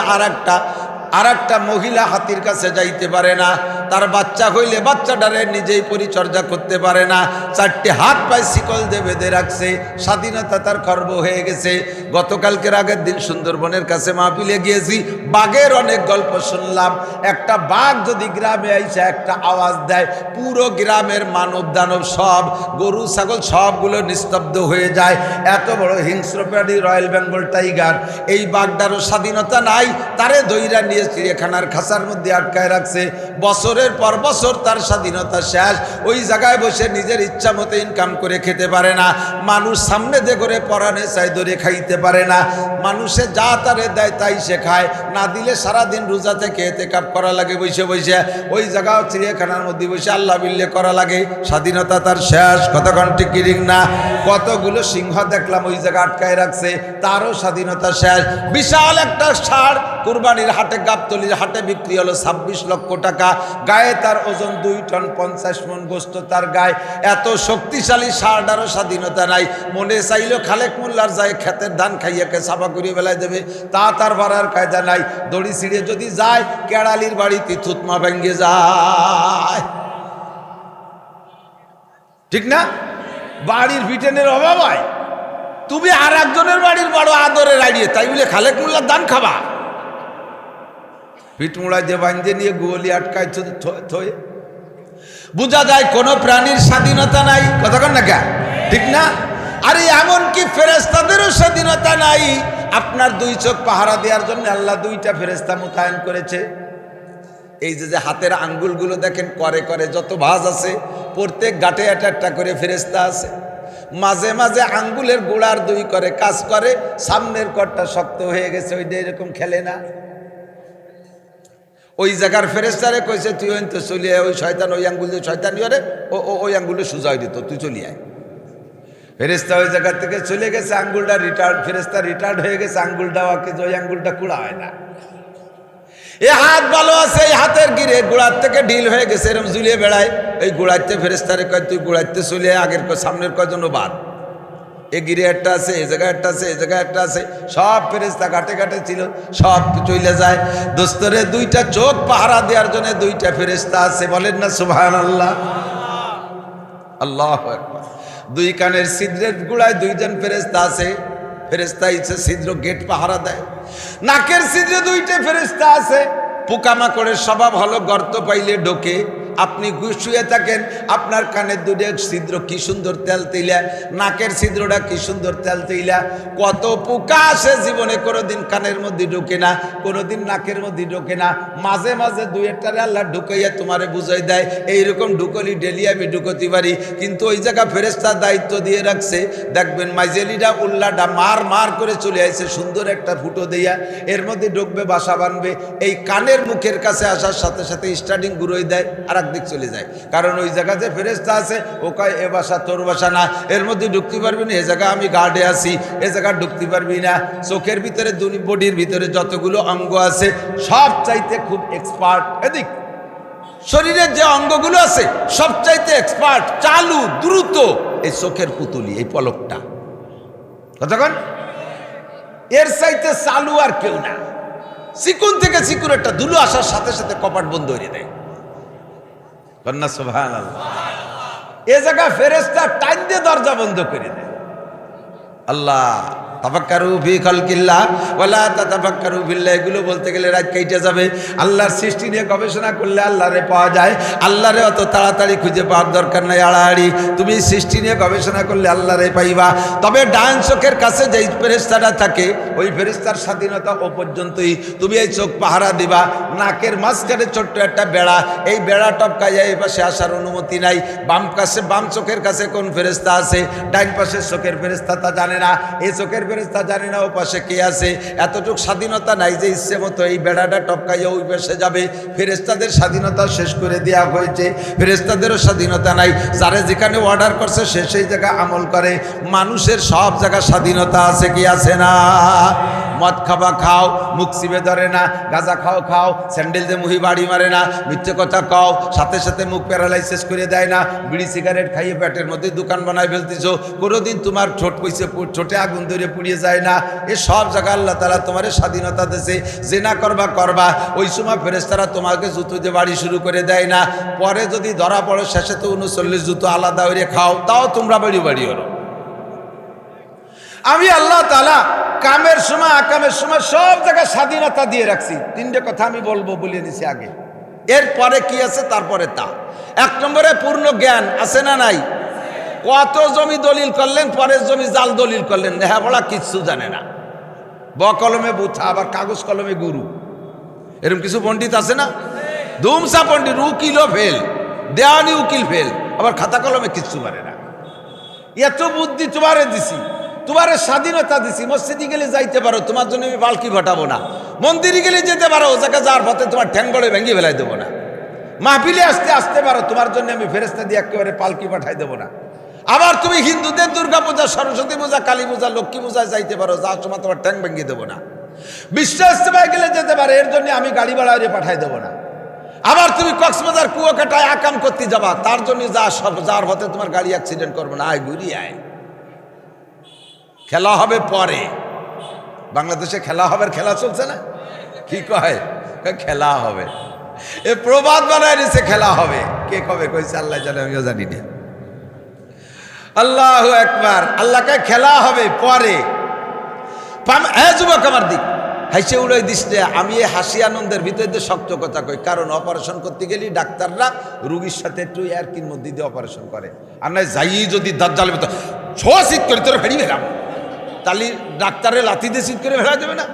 আর একটা মহিলা হাতির কাছে যাইতে পারে না। তার বাচ্চা হইলে বাচ্চাটারে নিজেই পরিচর্যা করতে পারে না। 4টে হাত পায়ে শিকল দিয়ে বেঁধে রাখছে। স্বাধীনতা তার খর্ব হয়ে গেছে। গতকালকের আগের দিন সুন্দরবনের কাছে মাহফিলে গিয়েছি, বাঘের অনেক গল্প শুনলাম। একটা বাঘ যদি গ্রামে আইসা একটা আওয়াজ দেয়, পুরো গ্রামের মানব দানব সব, গরু ছাগল সবগুলো নিস্তব্ধ হয়ে যায়। এত বড় হিংস্র প্রাণী রয়্যাল বেঙ্গল টাইগার, এই বাঘটারও স্বাধীনতা নাই। তারে দইরা নিয়ে চিড়িয়াখানার খাঁচার মধ্যে আটকায় রাখছে। বছরের পর বছর তার স্বাধীনতা শেষ। ওই জায়গায় বসে নিজের ইচ্ছা মতো ইনকাম করে খেতে পারে না। মানুষ সামনে দিয়ে করে পরাণে চাই ধরে খাইতে পারে না। মানুষে যা তারে দেয় তাই সে খায়, না দিলে সারাদিন রোজা থেকে এতেকাপ করা লাগে বসে বসে। ওই জায়গাও চিড়িয়াখানার মধ্যে বসে আল্লাহ বিল্লে করা লাগে। স্বাধীনতা তার শেষ। কতক্ষণ ঠিক কিরিং না? কতগুলো সিংহ দেখলাম ওই জায়গা আটকায় রাখছে, তারও স্বাধীনতা শেষ। বিশাল একটা ষাঁড় কুরবানির হাটে, গাবতলির হাটে বিক্রি হলো 26 লক্ষ টাকা। গায়ে তার ওজন 2 টন 50 মণ গোস্ত তার গায়ে, এত শক্তিশালী ষাঁড়ারও স্বাধীনতা নাই। মনে চাইল খালেক মোল্লার যায় ক্ষেতের ধান খাইয়াকে সাফা করিয়ে বেলায় দেবে, তা তার ভাড়ার কায়দা নাই। দড়ি ছিঁড়ে যদি যায় কেড়ালির বাড়িতে থুতমা ভেঙ্গে যায়, ঠিক না? বাড়ির ভিটেনের অভাব হয়, তুমি আর একজনের বাড়ির বড় আদরে রাড়িয়ে, তাই বলে খালেক মোল্লার ধান খাবা? পিঠমুড়া যে বাঞ্জে নিয়ে গোলি আটকায় থয়ে বোঝা যায় কোনো প্রাণীর স্বাধীনতা নাই। কথা কন না কে, ঠিক না? আরে এমনকি ফেরেশতাদেরও স্বাধীনতা নাই। আপনার 2 চোখ পাহারা দেওয়ার জন্য আল্লাহ 2টা ফেরেশতা মোতায়েন করেছে। এই যে হাতের আঙ্গুলগুলো দেখেন করে করে যত ভাঁজ আছে, প্রত্যেক গাঁটে একটা করে ফেরেশতা আছে। মাঝে মাঝে আঙ্গুলের গোড়ার 2 করে কাজ করে, সামনের করটা শক্ত হয়ে গেছে, ওইটা এরকম খেলে না। ওই জায়গার ফেরেশতারে কইছে তুই তো চলে আয়, ওই শয়তান ওই আঙ্গুল দিয়ে শয়তানি করে ওই আঙ্গুলে সুজাই দিত, তুই চলে আয়। ফেরেশতা ওই জায়গা থেকে চলে গেছে, আঙ্গুলটা রিটায়ার্ড, ফেরেশতা রিটায়ার্ড হয়ে গেছে, আঙ্গুলটা ওকে ওই আঙ্গুলটা কুড়া হয় না। এ হাত ভালো আছে, এই হাতের গিরে গোড়ার থেকে ঢিল হয়ে গেছে, এরকম ঝুলিয়ে বেড়ায়। এই গোড়াইতে ফেরেশতারে কয় তুই গোড়াইতে চলে আয়, আগের সামনের কয়জন বাদ, এ গিরে একটা আছে, এ জায়গায় একটা আছে, এ জায়গায় একটা আছে, সব ফেরেশতা ঘাটে ঘাটে ছিল, সব চলে যায়। দোস্তরে 2টা চোখ পাহারা দেওয়ার জন্য 2টা ফেরেশতা আছে, বলেন না সুবহানাল্লাহ, আল্লাহু আকবার। 2 কানের ছিদ্রের গোড়ায় 2 জন ফেরেশতা আছে, ফেরেশতা ইচ্ছে ছিদ্র গেট পাহারা দেয়। নাকের ছিদ্রে 2টা ফেরেশতা আছে। পোকামাকড়ের স্বভাব হলো গর্ত পাইলে ঢোকে। আপনি শুয়ে থাকেন, আপনার কানের 2টা ছিদ্র কি সুন্দর তেল তেইলা, নাকের ছিদ্রটা কি সুন্দর তেল তেইলা। কত পোকা আসে জীবনে কোনোদিন কানের মধ্যে ঢোকে না, কোনোদিন নাকের মধ্যে ঢোকে না। মাঝে মাঝে 2-1টারে আল্লাহ ঢুকাইয়া তোমারে বুঝাই দেয়, এইরকম ঢুকলি ডেলি আমি ঢুকতে পারি। কিন্তু ওই জায়গা ফেরেশতার দায়িত্ব দিয়ে রাখছে, দেখবেন মাইজেলিটা উল্লাটা মার মার করে চলে আসছে, সুন্দর একটা ফুটো দিয়া এর মধ্যে ঢুকবে, বাসা বানবে। এই কানের মুখের কাছে আসার সাথে সাথে স্টার্টিং ঘুরোই দেয়, আর দিক চলে যায়। কারণ ওই জায়গাতে ফেরেশতা আছে, ও কয় এ বাসা তোর বাসা না, এর মধ্যে ঢুকতে পারবি না, এ জায়গা আমি গার্ডে আছি, এ জায়গা ঢুকতে পারবি না। চোখের ভিতরে বডির ভিতরে যতগুলো অঙ্গ আছে সব চাইতে খুব এক্সপার্ট, এদিক শরীরের যে অঙ্গগুলো আছে সব চাইতে এক্সপার্ট, চালু দ্রুত এই চোখের পুতুলি, এই পলকটা। কতক্ষণ এর চাইতে চালু আর কেউ না। চিকুন থেকে চিকুন একটা ধুলো আসার সাথে সাথে কপাট বন্ধ হয়ে দেয়। কন্যা সুবহানাল্লাহ। এ জায়গা ফেরেশতা টাইম দিয়ে দরজা বন্ধ করে দেয়। আল্লাহ তাফাক্কারু ফি খালকিল্লাহ ওয়ালা তাতাফাক্কারু বিল্লাহ, এগুলো বলতে গেলে রাত কেটে যাবে। আল্লাহর সৃষ্টি নিয়ে গবেষণা করলে আল্লাহরে পাওয়া যায়। আল্লাহরে অত তাড়াতাড়ি খুঁজে পাওয়ার দরকার নাই, আড়াআড়ি তুমি সৃষ্টি নিয়ে গবেষণা করলে আল্লাহরে পাইবা। তবে ডান চোখের কাছে যেই ফেরেশতাটা থাকে ওই ফেরেশতার স্বাধীনতা ও পর্যন্তই। তুমি এই চোখ পাহারা দিবা, নাকের মাঝখানে ছোট্ট একটা বেড়া, এই বেড়া টপকাইয়া এই পাশে আসার অনুমতি নাই। বাম চোখের কাছে কোন ফেরেশতা আছে, ডাইন পাশের চোখের ফেরেশতা তা জানে না, এই চোখের ফেরেশতা জানে না ও পাশে কে আছে। এতটুকু স্বাধীনতা নাই যে ইচ্ছে মতো এই বেড়াটা টপকাইয়া ওই পাশে যাবে। ফেরেশতাদের স্বাধীনতা শেষ করে দেওয়া হয়েছে, ফেরেশতাদেরও স্বাধীনতা নাই। যারা যেখানে অর্ডার করছে সে সেই জায়গা আমল করে। মানুষের সব জায়গা স্বাধীনতা আছে কি আছে না? মদ খাবা খাও, মুখ চিপে ধরে না, গাঁজা খাও খাও, স্যান্ডেল দিয়ে মুহি বাড়ি মারে না, মিথ্যে কথা কও, সাথে সাথে মুখ প্যারালাইসিস করে দেয় না, বিড়ি সিগারেট খাইয়ে পেটের মধ্যে দোকান বানায় ফেলতেছো, কোনোদিন তোমার ঠোঁটে আগুন ধরে পুড়িয়ে যায় না। এ সব জায়গা আল্লাহ তাআলা তোমার স্বাধীনতা দিয়েছে। জেনা করবা, ওই সময় ফেরেশতারা তোমাকে জুতো দিয়ে বাড়ি শুরু করে দেয় না। পরে যদি ধরা পড়ো শেষে তো 39 জুতো আলাদা হয়ে খাও, তাও তোমরা বাড়ি ওরো। আমি আল্লাহ তাআলা কামের সময় আকামের সময় সব জায়গায় স্বাধীনতা দিয়ে রাখছি। 3টে কথা আমি বলবো বলে নিছি আগে, এরপরে কি আছে তারপরে তা। 1 নম্বরে পূর্ণ জ্ঞান আছে না নাই? কত জমি দলিল করলেন, পরের জমি জাল দলিল করলেন, নেহা বলা কিচ্ছু জানে না। কলমে বুথা, আবার কাগজ কলমে গুরু, এরকম কিছু পণ্ডিত আছে না? ধুমসা পণ্ডিত, উকিলও ফেল, দেওয়ানি উকিল ফেল, আবার খাতা কলমে কিচ্ছু পারে না। এত বুদ্ধি তোমারে দিছি, তোমার স্বাধীনতা দিছি। মসজিদে গেলে যাইতে পারো, তোমার জন্য আমি পালকি ঘটাবো না। মন্দিরে গেলে যেতে পারো, ও জায়গা যাওয়ার পথে তোমার ঠ্যাং বড়ে ভেঙে ফেলাই দেবো না। মাহফিলে আসতে পারো, তোমার জন্য আমি ফেরেশতা দিয়ে একেবারে পালকি পাঠাই দেবো না। আবার তুমি হিন্দুদের দুর্গা পূজা, সরস্বতী পূজা, কালী পূজা, লক্ষ্মী পূজায় যাইতে পারো, যাওয়ার সময় তোমার ঠ্যাং ভেঙে দেবো না। বিশ্ব ইজতেমায় গেলে যেতে পারে, এর জন্য আমি গাড়ি ভাড়া পাঠাই দেবো না। আবার তুমি কক্সবাজার কুয়াকাটায় আকাম করতে যাবা, তার জন্য যা সব যার হতে তোমার গাড়ি অ্যাক্সিডেন্ট করবে না, আয় ঘুরি আয়। খেলা হবে পরে। বাংলাদেশে খেলা হবে, খেলা চলছে না, কি কয় খেলা হবে, এ প্রবাদ বানায় নিছে খেলা হবে। কে কবে কইছে আল্লাহ জানে, আমিও জানি না। আল্লাহু আকবার। আল্লাহকে খেলা হবে পরে। যুবক আমার দিক হাসি উড়াই দিস যে আমি এই হাসি আনন্দের ভিতরে শক্ত কথা কই, কারণ অপারেশন করতে গেলে ডাক্তাররা রুগীর সাথে একটু ইয়ার্কির মধ্যে দিয়ে অপারেশন করে। আর নয় যাই যদি দাজ্জালের ভিতর শোয়াশিত করে তোর ফেরি ফেরাম, তাহলে ডাক্তারের লাথি দিয়ে শীত করে ফেলা যাবে না।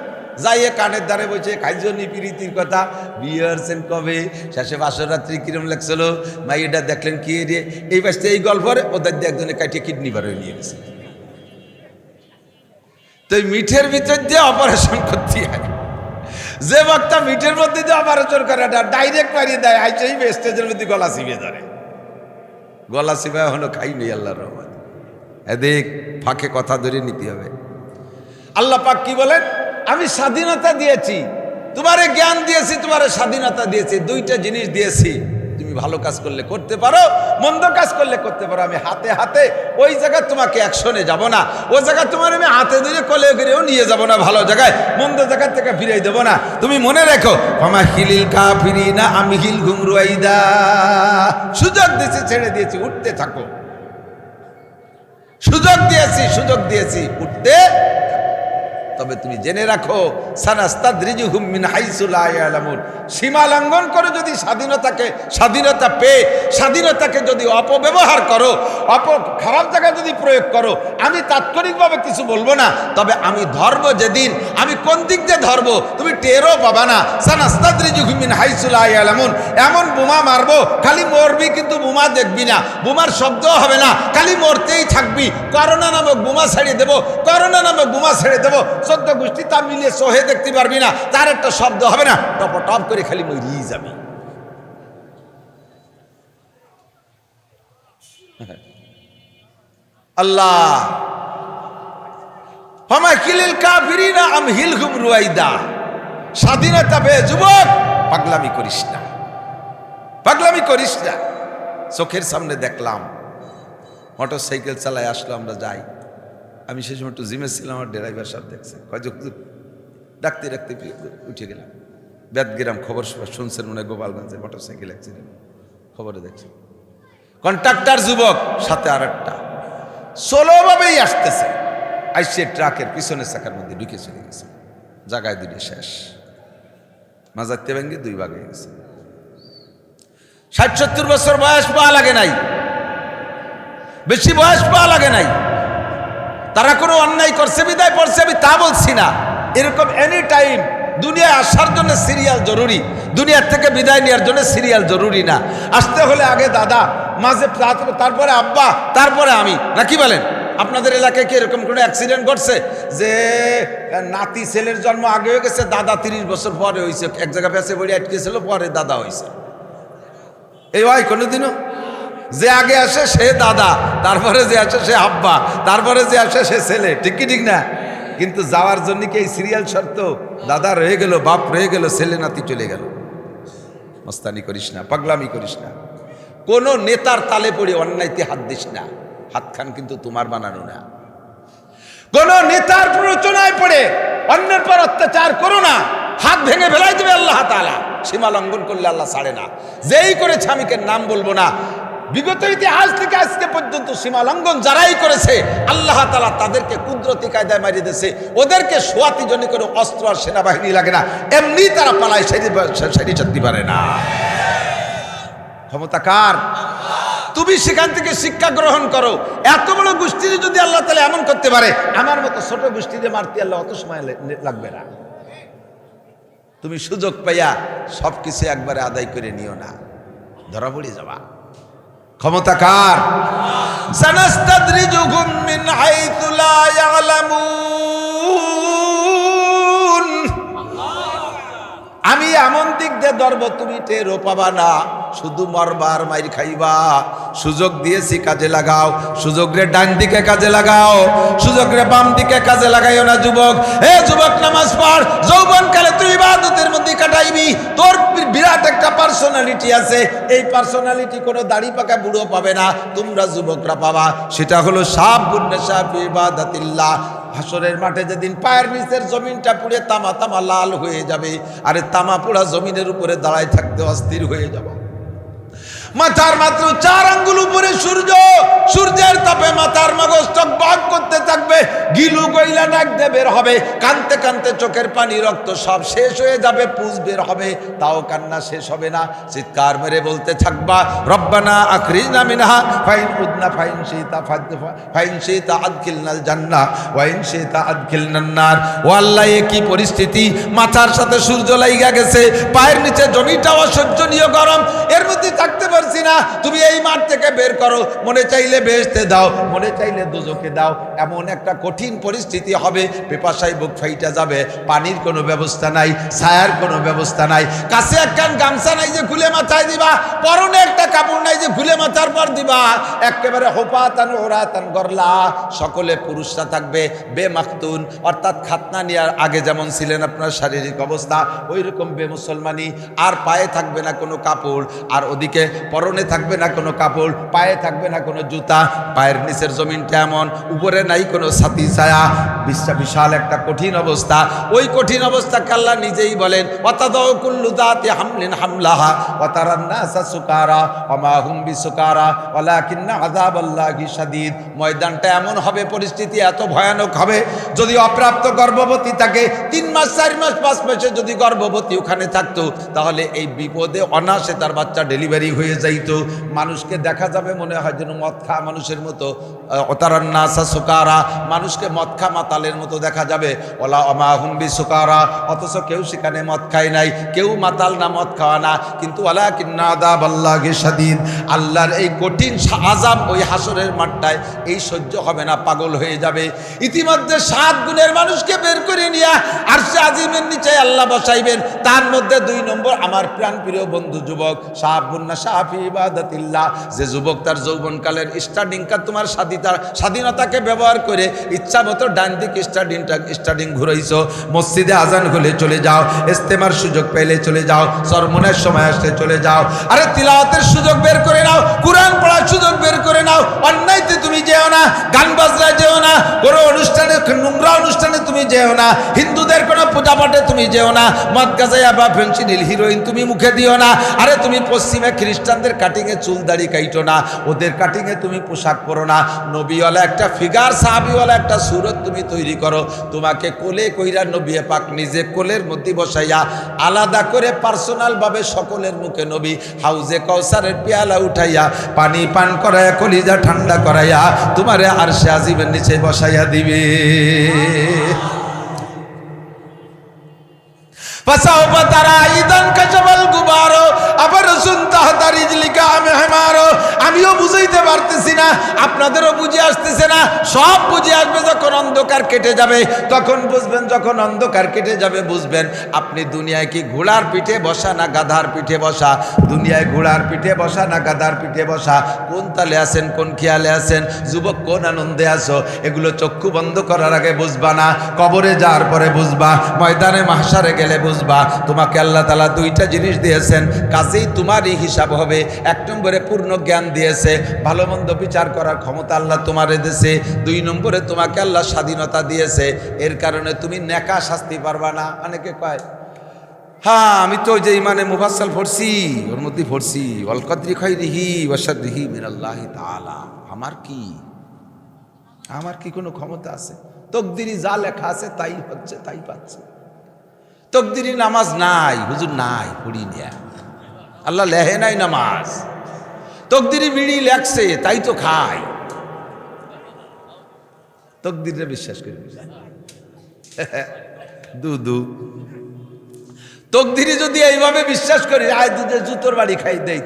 যাইয়ে কানের দ্বারে বলছে খাইজনি প্রীতির কথা, বিয়ে হচ্ছেন কবে, শেষে বাসর রাত্রি কিরম লাগছিল, মাইয়েটা দেখলেন কি রে, এই পাশে এই গল্পরে ওদের দিয়ে একজনে কাটিয়ে কিডনি বার হয়ে নিয়ে গেছে। তো এই মিঠের ভিতর দিয়ে অপারেশন করতে হয়। যে বক্তা মিঠের মধ্যে দিয়ে অপারেশন করে ডাইরেক্ট মারিয়ে দেয়, আইসে স্টেজের মধ্যে গলা চিবিয়ে ধরে। গলা চিবায় হলো খাই নেই আল্লাহর রহমান। এদিক ফাঁকে কথা ধরে নিতে হবে। আল্লাহ পাক কি বলেন, আমি স্বাধীনতা দিয়েছি, তোমারে জ্ঞান দিয়েছি, তোমারে স্বাধীনতা দিয়েছি, দুইটা জিনিস দিয়েছি। তুমি ভালো কাজ করলে করতে পারো, মন্দ কাজ করলে করতে পারো। আমি হাতে হাতে ওই জায়গায় তোমাকে অ্যাকশনে যাব না, ওই জায়গায় তোমার আমি হাতে ধরে কলে গিরেও নিয়ে যাব না, ভালো জায়গায় মন্দ জায়গা থেকে ফিরিয়ে দেবো না। তুমি মনে রেখো, আমা হিলিল কাফিরিনা আমহিল গুমরুয়াইদা, সুযোগ দিয়েছি, ছেড়ে দিয়েছি, উঠতে থাকো। সুযোগ দিয়েছি উঠতে। তবে তুমি জেনে রাখো, সানাস্তাদরিজুহুম মিন হাইসু লা ইয়ালামুন, সীমা লঙ্ঘন করে যদি স্বাধীনতা পেয়ে স্বাধীনতাকে যদি অপব্যবহার করো, খারাপ জায়গায় যদি প্রয়োগ করো, আমি তাৎক্ষণিকভাবে কিছু বলবো না, তবে আমি ধরবো যেদিন, আমি কোন দিক দিয়ে ধরবো তুমি টেরও পাবা না। সানাস্তাদরিজুহুম মিন হাইসু লা ইয়ালামুন, এমন বোমা মারবো খালি মরবি কিন্তু বোমা দেখবি না, বোমার শব্দও হবে না, খালি মরতেই থাকবি। করোনা নামক বোমা ছেড়ে দেবো, করোনা নামক বোমা ছেড়ে দেবো, 14 গোষ্ঠী তা মিলিয়ে সহে দেখতে পারবি না, তার একটা শব্দ হবে না, টপ টপ করে খালি মরিয়ে যাবি। আল্লাহ হামাকিলিল কাফিরিনা আমহিলহুম রুয়াইদা, স্বাধীনতা পেয়ে যুবক পাগলামি করিস না, পাগলামি করিস না। চোখের সামনে দেখলাম মোটর সাইকেল চালায় আসলো, আমরা যাই, আমি সেই সময় একটু জিমে ছিলাম, আমার ড্রাইভার সাহেব দেখছে, ডাকতে ডাকতে উঠে গেলাম। বেদগ্রাম খবর শুনছেন মনে হয়, গোপালগঞ্জে মোটর সাইকেল অ্যাক্সিডেন্ট, খবরে দেখছে। কন্ট্রাক্টর যুবক সাথে আর একটা সোলোভাবেই আসতেছে, আইসে ট্রাকের পিছনের চাকার মধ্যে ঢুকে চলে গেছে, জায়গায় দুটো শেষ, মাজারতে ভেঙে 2 ভাগ হয়ে গেছে। 60-70 বছর বয়স পাওয়া লাগে নাই, বেশি বয়স পাওয়া লাগে নাই। তারা কোনো অন্যায় করছে বিদায় পড়ছে আমি তা বলছি না, এরকম এনি টাইম দুনিয়ায় আসার জন্য সিরিয়াল জরুরি, দুনিয়ার থেকে বিদায় নেওয়ার জন্য সিরিয়াল জরুরি না। আসতে হলে আগে দাদা, মাঝে তারপরে আব্বা, তারপরে আমি, না কি বলেন? আপনাদের এলাকায় কি এরকম কোনো অ্যাক্সিডেন্ট ঘটছে যে নাতি ছেলের জন্ম আগে হয়ে গেছে, দাদা 30 বছর পরে হয়েছে, এক জায়গায় পেছে বড়ি আটকেছিল, পরে দাদা হয়েছে? এই হয় কোনোদিনও? যে আগে আসে সে দাদা, তারপরে যে আসে সে আব্বা, তারপরে যে আসে সে ছেলে, ঠিক কি ঠিক না? কিন্তু যাওয়ার জন্য কি এই সিরিয়াল শর্ত? দাদা রয়ে গেল, বাপ রয়ে গেল, ছেলে নাতি চলে গেল। মস্তানি করিস না, পাগলামি করিস না, কোন নেতার তালে পড়ে অন্যায়তে হাত দিস না, হাত খান কিন্তু তোমার বানানো না। কোন নেতার প্ররোচনায় পড়ে অন্যের পর অত্যাচার করো না, হাত ভেঙে ফেলাই দেবে আল্লাহ তাআলা। সীমা লঙ্ঘন করলে আল্লাহ ছাড়ে না। যেই করেছে আমি নাম বলবো না, বিগত ইতিহাস থেকে আজকে পর্যন্ত সীমা লঙ্ঘন যারাই করেছে আল্লাহ তাআলা তাদেরকে কুদরতি কায়দায় মারিয়ে দিয়েছে। ওদেরকে সোয়াতি জন্য করে অস্ত্র আর সেনাবাহিনী লাগে না, এমনি তারা পালায়, সেটি চাইতে পারে না। ক্ষমতা কার? তুমি সেখান থেকে শিক্ষা গ্রহণ করো। এত বড় গোষ্ঠীতে যদি আল্লাহ তাআলা এমন করতে পারে, আমার মতো ছোট গোষ্ঠীতে মারতে আল্লাহ অত সময় লাগবে না। তুমি সুযোগ পাইয়া সবকিছু একবারে আদায় করে নিও না, ধরা পড়ে যাবা। ক্ষমতা কার? সানাস্তাদরিজুহুম মিন হাইসু লা ইয়ালামুন, আমি এমন দিক দিয়ে ধরব তুমি টেরও পাবা না। শুধু মরবার মাইর খাইবা। সুযোগ দিয়েছি কাজে লাগাও, সুযোগ রে ডান দিকে কাজে লাগাও, সুযোগ রে বাম দিকে কাজে লাগাইও না যুবক। এ যুবক নামাজ পড়, যৌবনকালে তুই ইবাদতের মধ্যে কাটাইবি। তোর বিরাট একটা পার্সোনালিটি আছে, এই পার্সোনালিটি কোনো দাড়ি পাকা বুড়ো পাবে না, তোমরা যুবকরা পাবা। সেটা হলো শাবুন নাশা ফি ইবাদাতিল্লাহ। হাসরের মাঠে যেদিন পায়ের নিচের জমিনটা পুড়ে তামা তামা লাল হয়ে যাবে, আরে তামা পোড়া জমিনের উপরে দাঁড়ায় থাকতে অস্থির হয়ে যাব। মাথার মাত্র 4 আঙ্গুল উপরে সূর্য, সূর্যের তাপে মাথার মগজ টকবক করতে থাকবে, গিলু গইলা নাক দিয়ে বের হবে, কানতে কানতে চোখের পানি রক্ত সব শেষ হয়ে যাবে, পুজ বের হবে, তাও কান্না শেষ হবে না। চিৎকার মেরে বলতে থাকবা, রব্বানা আখরিজনা মিনহা ফাইন উদনা ফাইন শিতা আদখিলনাল জান্নাহ ওয়া ইন শিতা আদখিলনান নার। ও আল্লাহ, এ কি পরিস্থিতি! মাথার সাথে সূর্য লাইগা গেছে, পায়ের নিচে জমিটা অসহ্যনীয় গরম, এর মধ্যে থাকতে পারছি না। তুমি এই মাঠ থেকে বের করো, মনে চাইলে বেহেশতে দাও, মনে চাইলে দোজখে দাও। এমন একটা কঠিন পরিস্থিতি হবে, পিপাসায় বুক ফাইটা যাবে, পানির কোনো ব্যবস্থা নাই, ছায়ার কোনো ব্যবস্থা নাই, কাছে একখান গামছা নাই যে খুলে মাথায় দিবা, পরনে একটা কাপড় নাই যে খুলে মাথার পর দিবা, একেবারে হোপাতান ওরাতান গরলা। সকলে পুরুষরা থাকবে বেমাখতুন, অর্থাৎ খাতনা নেওয়ার আগে যেমন ছিলেন আপনার শারীরিক অবস্থা, ওই রকম বেমুসলমানি। আর পায়ে থাকবে না কোনো কাপড়, আর ওদিকে পরনে থাকবে না কোনো কাপড়, পায়ে থাকবে না কোনো জুতা, পায়ের নিচের জমিনটা এমন, উপরে নাই কোনো ছাতি ছায়া, বিশাল একটা কঠিন অবস্থা। ওই কঠিন অবস্থাকে আল্লাহ নিজেই বলেন, ওয়াতাদাউ কুল্লু যাতি হামলিন হামলাহা ওয়া তারান নাসা সুকারা ওয়া মা হুম বিসুকারা ওয়ালাকিন্না আযাবাল্লাহি শাদীদ। ময়দানটা এমন হবে, পরিস্থিতি এত ভয়ানক হবে, যদি অপ্রাপ্ত গর্ভবতী থাকে 3 মাস 4 মাস 5 মাসে যদি গর্ভবতী ওখানে থাকতো, তাহলে এই বিপদে অনায়াসে তার বাচ্চা ডেলিভারি হয়ে যাইতো। মানুষকে দেখা যাবে মনে হয় যেন মদ খা মানুষের মতো, ওতারান নাসা সুকারা, মানুষকে মদ খা মাতালের মতো দেখা যাবে। ওলা ওমা হুম বিসুকারা, অথচ কেউ সেখানে মদ খায় নাই, কেউ মাতাল না, মদ খাওয়া না, কিন্তু ওয়ালাকিন্না আযাবাল্লাহি শাদীদ। আল্লাহর এই কঠিন আযাব ওই হাসরের মাঠটায় এই সহ্য হবে না, পাগল হয়ে যাবে। ইতিমধ্যে 7 গুণের মানুষকে বের করে নিয়ে আরশে আজিমের নিচে আল্লাহ বসাইবেন। তার মধ্যে 2 নম্বর আমার প্রাণ প্রিয় বন্ধু যুবক, শাবুন নাশা ফি ইবাদাতিল্লাহ। যে যুবক তার যৌবনকালের স্টার্টিংটা তোমার স্বাধীনতাকে ব্যবহার করে ইচ্ছা মতো ডান দিক স্টার্টিং ঘুরাইছো, মসজিদে আজান হলে চলে যাও, ইস্তেমার সুযোগ পেলে চলে যাও, সরমনের সময় আসলে চলে যাও, আরে তিলাওয়াতের সুযোগ বের করে নাও, কুরআন পড়ার সুযোগ বের করে নাও। অন্যায়তে তুমি যেও না, গান বাজনায় যেও না, কোনো অনুষ্ঠানে নোংরা অনুষ্ঠানে তুমি যেও না, হিন্দুদের কোনো পূজা পাঠে তুমি যেও না, মদ গাঁজা বা ফেন্সিডিল হিরোইন তুমি মুখে দিও না। আরে তুমি পশ্চিমে খ্রিস্টানদের কাটিংয়ে চুল দাড়ি কাইটো না, ওদের কাটিংয়ে তুমি পোশাক পরো না, নবীওয়ালা একটা ফিগার, সাহাবীওয়ালা একটা সুরত তুমি তৈরি করো। তোমাকে কোলে কইরা নবী পাক নিজে কোলের মধ্যে বসাইয়া আলাদা করে পার্সোনাল ভাবে সকলের মুখে নবী হাউজে কাউসারের পেয়ালা উঠাইয়া পানি পান করাইয়া কলিজা ঠান্ডা করাইয়া তোমারে আরশে আজিমের নিচে বসাইয়া দিবে। আমিও বুঝাইতে পারতেছি না, আপনাদেরও বুঝে আসতেছে না, সব বুঝে আসবে যখন অন্ধকার কেটে যাবে, তখন বুঝবেন। যখন অন্ধকার কেটে যাবে বুঝবেন আপনি দুনিয়ায় কি ঘোড়ার পিঠে বসা না গাধার পিঠে বসা, দুনিয়ায় ঘোড়ার পিঠে বসা না গাধার পিঠে বসা, কোন তালে আছেন, কোন খেয়ালে আছেন, যুবক কোন আনন্দে আছো, এগুলো চক্ষু বন্ধ করার আগে বুঝবা না, কবরে যাওয়ার পরে বুঝবা, ময়দানে মাহশারে গেলে বুঝবা। তোমাকে আল্লাহ তাআলা 2টা জিনিস দিয়েছেন, কাজেই তোমারই হিসাব হবে। 1 নম্বরে পূর্ণ জ্ঞান দিয়েছে, ভালো মন্দ বিচার করার ক্ষমতা আল্লাহ তোমারে দিয়েছে। 2 নম্বরে তোমাকে আল্লাহ স্বাধীনতা দিয়েছে, এর কারণে তুমি নেকা শাস্তি পারবা না। অনেকে কয়, হ্যাঁ আমি তো ওই যে ইমানে মুফাসসাল পড়ছি, ওর মধ্যে পড়ছি ওয়াল কদরি খাইরিহি ওয়া শাররিহি মিনাল্লাহি তাআলা। আমার কি কোনো ক্ষমতা আছে? তকদিরি যা লেখা আছে তাই হচ্ছে, তাই পাচ্ছে। তকদিরি নামাজ নাই হুজুর, নাই পড়ি না, আল্লাহ লেহে নাই নামাজ। তকদিরি বিড়ি লেখছে তাই তো খাই, তকদিরে বিশ্বাস করি দুদু। তকদিরি যদি এইভাবে বিশ্বাস করি, আয় জুতোর বাড়ি খাই দেয়,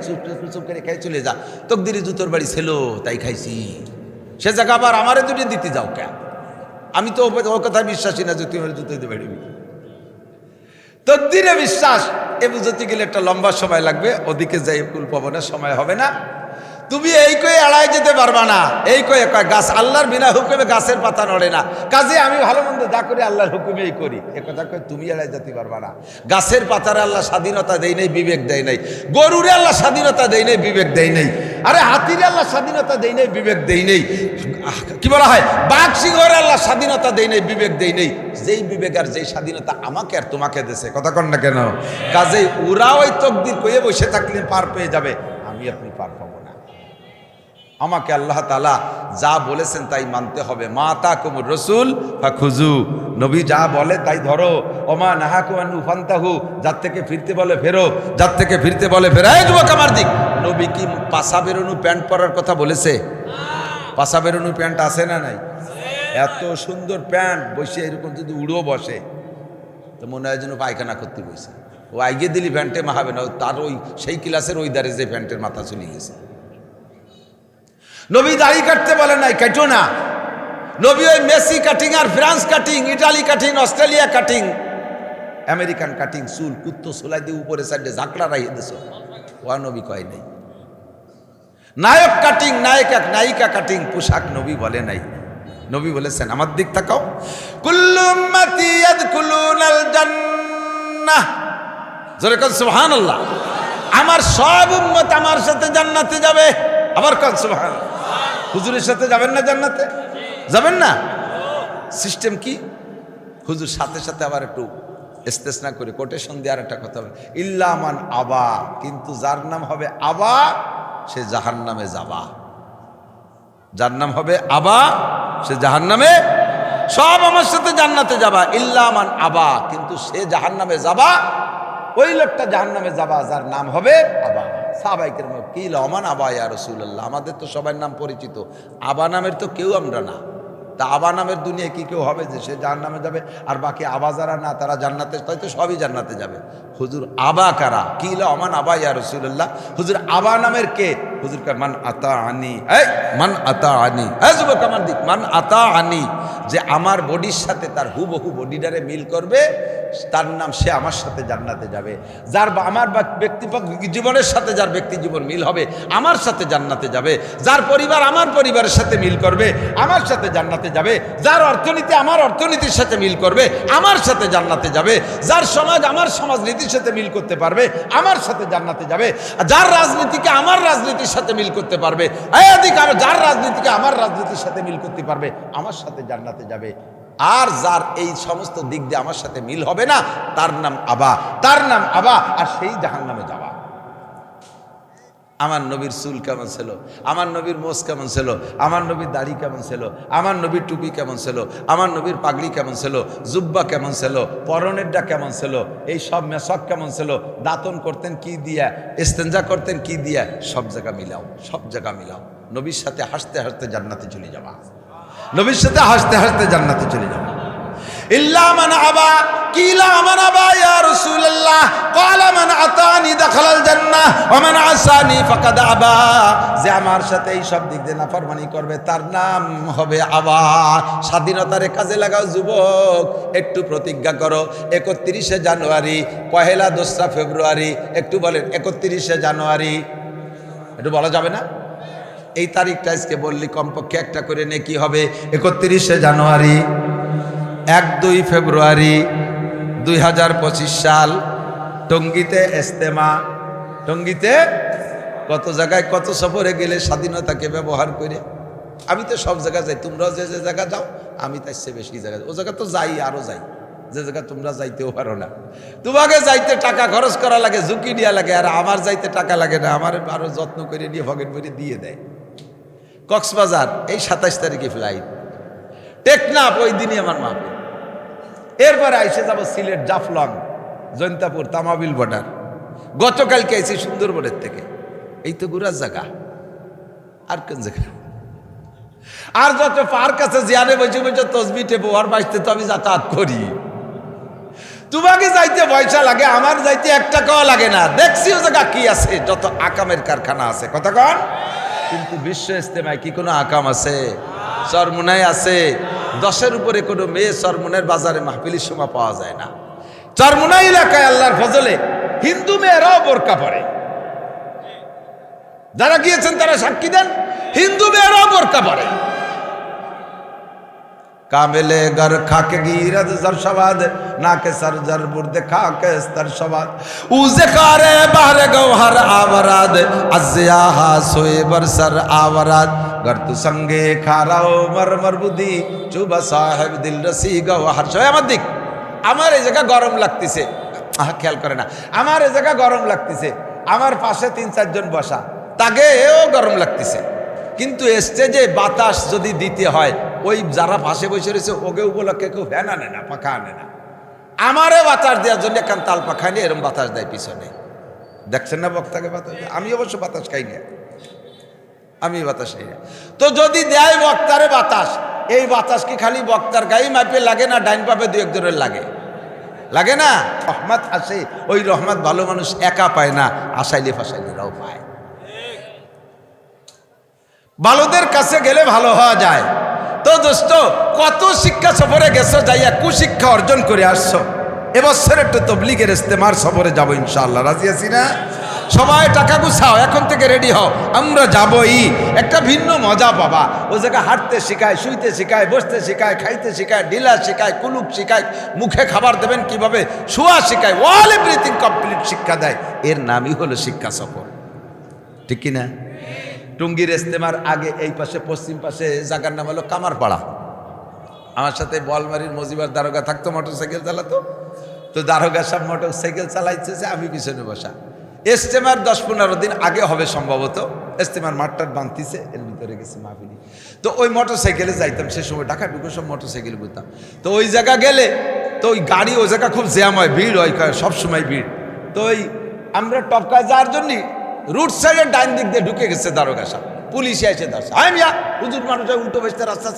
চুপ করে খাই চলে যা, তকদিরি জুতোর বাড়ি ছিল তাই খাইছি, সে জায়গা আবার আমারে দুটি দিতে যাও কে? আমি তো ওর কথা বিশ্বাসী না যে তুই আমার জুতো দিতে পারবি। তকদিরে বিশ্বাস এ বুঝতে গেলে একটা লম্বা সময় লাগবে, ওদিকে যাই কুল পাবো না, সময় হবে না। তুমি এই কয়ে এড়াই যেতে পারবা না। এই কয়ে কয় গাছ আল্লাহর বিনা হুকুমে গাছের পাতা নড়ে না, কাজে আমি ভালো মন্দ যা করি আল্লাহর হুকুমেই করি, এ কথা কয়ে তুমি এড়াই যেতে পারবা না। গাছের পাতারে আল্লাহ স্বাধীনতা দেয় নাই, বিবেক দেয় নাই। গরুরে আল্লাহ স্বাধীনতা দেয় নাই, বিবেক দেয় নাই। আরে হাতিরে আল্লাহ স্বাধীনতা দেয় নাই, বিবেক দেয় নেই। কি বলা হয়, বাঘ সিংহরে আল্লাহ স্বাধীনতা দেয় নাই, বিবেক দেয় নেই। যেই বিবেক আর যেই স্বাধীনতা আমাকে আর তোমাকে দেশে, কথা কন না কেন? কাজেই ওরা ওই তকদির কয়ে বসে থাকলে পার পেয়ে যাবে, আমি আপনি পার পাবো না। আমাকে আল্লাহ তাআলা যা বলেছেন তাই মানতে হবে। মা তাকুমুর রাসূল ফাখুযু, নবী যা বলে তাই ধরো। ওমা নাহাকুম আনহু ফান্তাহু, যার থেকে ফিরতে বলে ফেরো, যার থেকে ফিরতে বলে ফেরো। এই যুবক আমার দিক, নবী কি পাশা বেরোনো প্যান্ট পরার কথা বলেছে? পাশা বেরোনো প্যান্ট আছে না নাই? এত সুন্দর প্যান্ট, বসে এরকম যদি উড়ো বসে তো মনে হয় যেন পায়খানা করতে বসে। ও আইগে দিলি প্যান্টে মাহাবে না, তার ওই সেই ক্লাসের ওই দাঁড়ে যে প্যান্টের মাথা চলে গেছে। নবী দাড়ি কাটতে বলে নাই, কাটো না। নবী ওই মেসি কাটিং আর France cutting, Italy cutting, Australia cutting, American cutting, চুল কুত্তো সোলাই দিয়ে উপরে সাইডে ঝাঁকড়া রাখিয়ে দিস, ও নবী কয় নাই। নায়ক কাটিং, নায়িকা কাটিং পোশাক নবী বলে নাই। নবী বলেছেন, আমার দিক তাকাও, কুল্লু উম্মতি ইয়াদখুলুনাল জান্নাহ, জোরে কোন সুবহানাল্লাহ। আমার সব উম্মত আমার সাথে জান্নাতে যাবে। আবার কোন সুবহানাল্লাহ। হুজুরের সাথে যাবেন না জান্নাতে? যাবেন না? সিস্টেম কি? হুজুর সাথে সাথে আবার একটু ইস্তেসনা করে কোটেশন দেওয়ার একটা কথা হবে, ইল্লা মান আবা, কিন্তু যার নাম হবে আবা সে জাহান্নামে যাবা। যার নাম হবে আবা সে জাহান্নামে, সব আমার সাথে জান্নাতে যাবা, ইল্লা মান আবা, কিন্তু সে জাহান্নামে যাবা। ওই লোকটা জাহান্নামে যাবা যার নাম হবে আবা। সাহাবাইকের কি লমান আবা ইয়া রাসূলুল্লাহ, আমাদের তো সবার নাম পরিচিত, আবা নামের তো কেউ আমরা না। তা আবা নামের দুনিয়ায় কি কেউ হবে যে সে জাহান্নামে যাবে, আর বাকি আবা যারা না তারা জান্নাতে, তাই তো সবই জান্নাতে যাবে। হুজুর আবা কারা? কি লমান আবা ইয়া রাসূলুল্লাহ, হুজুর আবা নামের কে? হুজুর কা মান আতা আনি, এই মান আতা আনি, এই যুবক আমার দিক, মান আতা আনি, যে আমার বডির সাথে তার হুবহু বডিটারে মিল করবে তার নাম, সে আমার সাথে জান্নাতে যাবে। যার আমার ব্যক্তিগত জীবনের সাথে যার ব্যক্তি জীবন মিল হবে আমার সাথে জান্নাতে যাবে। যার পরিবার আমার পরিবারের সাথে মিল করবে আমার সাথে জান্নাতে যাবে। যার অর্থনীতি আমার অর্থনীতির সাথে মিল করবে আমার সাথে জান্নাতে যাবে। যার সমাজ আমার সমাজনীতির সাথে মিল করতে পারবে আমার সাথে জান্নাতে যাবে। যার রাজনীতিকে আমার রাজনীতির সাথে মিল করতে পারবে, যার রাজনীতিকে আমার রাজনীতির সাথে মিল করতে পারবে আমার সাথে জান্নাতে যাবে। আর যার এই সমস্ত দিক দিয়ে আমার সাথে মিল হবে না তার নাম আবা, তার নাম আবা, আর সেই জাহান্নামে যাবা। আমার নবীর চুল কেমন ছিল, আমার নবীর মোষ কেমন ছিল, আমার নবীর দাড়ি কেমন ছিল, আমার নবীর টুপি কেমন ছিল, আমার নবীর পাগড়ি কেমন ছিল, জুব্বা কেমন ছিল, পরনেরটা কেমন ছিল, এই সব মেশক কেমন ছিল, দাঁতন করতেন কি দিয়া, ইস্তেঞ্জা করতেন কি দিয়া, সব জায়গা মিলাও, সব জায়গা মিলাও। নবীর সাথে হাসতে হাসতে জান্নাতে চলে যাবা, নবীর সাথে হাসতে হাসতে জান্নাতে চলে যাবা। ইল্লা মান আবা, কিলা মান আবা ইয়া রাসূলুল্লাহ, ক্বালা মান আতানি দাখালাল জান্নাহ ওয়া মান আসানি ফাকাদ আবা, যে আমার সাথে এই সব দিক দিয়ে নাফরমানি করবে তার নাম হবে আবা। স্বাধীনতারে কাজে লাগাও যুবক, একটু প্রতিজ্ঞা করো 31শে জানুয়ারি, পহেলা 2রা ফেব্রুয়ারি, একটু বলেন 31শে জানুয়ারি, একটু বলা যাবে না? এই তারিখটা আজকে বললি কমপক্ষে একটা করে নে, কি হবে 31শে জানুয়ারি, 1-2 ফেব্রুয়ারি 2025 সাল, টঙ্গীতে ইজতেমা। টঙ্গীতে কত জায়গায় কত সফরে গেলে স্বাধীনতাকে ব্যবহার করে। আমি তো সব জায়গায় যাই, তোমরাও যে যে জায়গা যাও আমি তার চেয়ে বেশি জায়গায়, ও জায়গা তো যাই, আরও যাই যে জায়গা তোমরা যাইতেও পারো না। তোমাকে যাইতে টাকা খরচ করা লাগে, ঝুঁকি দেওয়া লাগে, আর আমার যাইতে টাকা লাগে না, আমার আরও যত্ন করে নিয়ে ভগেন ভরে দিয়ে দেয়। কক্সবাজার এই 27 তারিখে ফ্লাইট, টেকনাফ ওই দিনই আমার মাহফিল। এরপরে আইসে যাব সিলেট, জাফলং, জৈন্তাপুর, তামাবিল বর্ডার। গতকালকে আইসি সুন্দরবনের থেকে। এই তো ঘুরার জায়গা, আর কোন জায়গা? আর যত পার্ক আছে জিয়ানে বসে বসে তসবি টেপো, আর বাঁচতে তো আমি যাতায়াত করি। তোমাকে যাইতে পয়সা লাগে, আমার যাইতে 1 টাকাও লাগে না। দেখছি ও জায়গা কি আছে, যত আকামের কারখানা আছে, কথা কন। কিন্তু বিশ্ব ইজতেমায় কি কোনো আকাম আছে? চরমুনায় আছে। 10-এর উপরে কোনো মেয়ে চরমুনার বাজারে মাহফিলের সময় পাওয়া যায় না। চরমুনা এলাকায় আল্লাহর ফজলে হিন্দু মেয়েরাও বোরকা পরে। যারা গিয়েছেন তারা সাক্ষী দেন, হিন্দু মেয়েরাও বোরকা পরে। কামেলে গর খাকে গিরদ জরশবাদ নাকে সরজর বুর্দে খাকে স্তরশবাদ উজে কারে বাহরে গওহর আওরাদ আজিয়াহা সোয়ে বরসর আওরাদ গর তু সঙ্গে খারাও মরমর বুদি চুবা সাহেব দিল রসি গওহর। সবাই আমার দিক, আমার এই জায়গা গরম লাগতেছে, খেয়াল করে না, আমার এই জায়গা গরম লাগতেছে, আমার পাশে 3-4 জন বসা, তাকে এও গরম লাগতেছে, কিন্তু স্টেজে বাতাস যদি দিতে হয় ওই যারা পাশে বসে রয়েছে ওকে উপলক্ষে কেউ ফ্যান আনে না, পাখা আনে না, আমারে বাতাস দেওয়ার জন্য একখান তাল পাখা নিয়ে এরকম বাতাস দেয় পিছনে। দেখছেন না বক্তাকে বাতাস দেয়? আমি অবশ্য বাতাস খাই না, আমি বাতাস খাই না। তো যদি দেয় বক্তারে বাতাস, এই বাতাস কি খালি বক্তার গায়ে মাপে লাগে না ডাইন পাপে 2-1 জনের লাগে? লাগে না? রহমত আসে, ওই রহমত ভালো মানুষ একা পায় না, আসাইলে ফাসাইলেরাও পায়। ভালোদের কাছে গেলে ভালো হওয়া যায়। তো দোস্ত, কত শিক্ষা সফরে গেছো, যাইয়া কুশিক্ষা অর্জন করে আসছো। এবছর একটু তবলিগের ইস্তেমার সফরে যাবো ইনশাআল্লাহ, রাজি আছি না? সবাই টাকা গুছাও, এখন থেকে রেডি হও, আমরা যাবই। একটা ভিন্ন মজা পাবা। ও জায়গায় হাঁটতে শিখায়, শুইতে শিখায়, বসতে শিখায়, খাইতে শিখায়, ডিলা শিখায়, কুলুপ শিখায়, মুখে খাবার দেবেন কিভাবে শোয়া শিখায়, অল এভরিথিং কমপ্লিট শিক্ষা দেয়। এর নামই হলো শিক্ষা সফর, ঠিক কিনা? টুঙ্গির ইস্তেমার আগে এই পাশে পশ্চিম পাশে জায়গার নাম হলো কামারপাড়া। আমার সাথে বলমারির মজিবার দারোগা থাকতো, মোটরসাইকেল চালাতো। তো দারোগা সব মোটরসাইকেল চালাইছে, আমি পিছনে বসা। ইস্তেমার 10-15 দিন আগে হবে সম্ভবত। ইস্তেমার মাঠটার বানতিছে, এর ভিতরে গেছে মাহফিলি। তো ওই মোটরসাইকেলে যাইতাম, সে সময় ঢাকা ঢুকে সব মোটরসাইকেল বুঝতাম। তো ওই জায়গা গেলে তো ওই গাড়ি, ওই জায়গা খুব জ্যাম হয়, ভিড় হয়, সবসময় ভিড়। তো ওই আমরা টপকায় যাওয়ার জন্য রুট সাইডের ডাইন দিক দিয়ে ঢুকে গেছে দারোগা সাহেব, পুলিশে এসে ধরছে। মিয়া হুজুর মানুষ উল্টো বেসতে রাস্তা,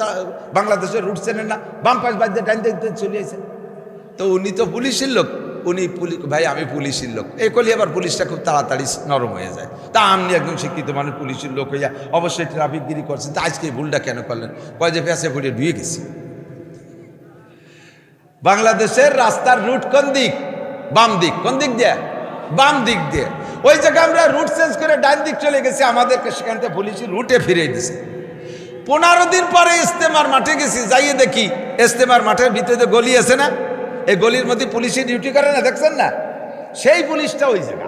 বাংলাদেশের রুট চেনেন না, বাম পাশ বাদ দিয়ে ডাইন দিক দিয়ে চলে আসে। তো উনি তো পুলিশের লোক, উনি ভাই আমি পুলিশের লোক, এই করলে আবার পুলিশটা খুব তাড়াতাড়ি নরম হয়ে যায়। তা আপনি একদম শিক্ষিত মানুষ, পুলিশের লোক হইয়া অবশ্যই ট্রাফিকগিরি করছেন, তা আজকে ভুলটা কেন করলেন? কয় যে পেঁচে ফুটে ধুয়ে গেছি। বাংলাদেশের রাস্তার রুট কোন দিক? বাম দিক। কোন দিক দিয়ে? বাম দিক দিয়ে। ওই জায়গায় আমরা রুট চেঞ্জ করে ডান দিক চলে গেছি, আমাদেরকে সেখান থেকে পুলিশ রুটে ফিরে দিয়েছে। 15 দিন পরে ইস্তেমার মাঠে গেছি, যাইয়ে দেখি ইস্তেমার মাঠের ভিতরে গলি আছে না, এই গলির মধ্যে পুলিশের ডিউটি করে না, দেখছেন না? সেই পুলিশটা ওই জায়গা,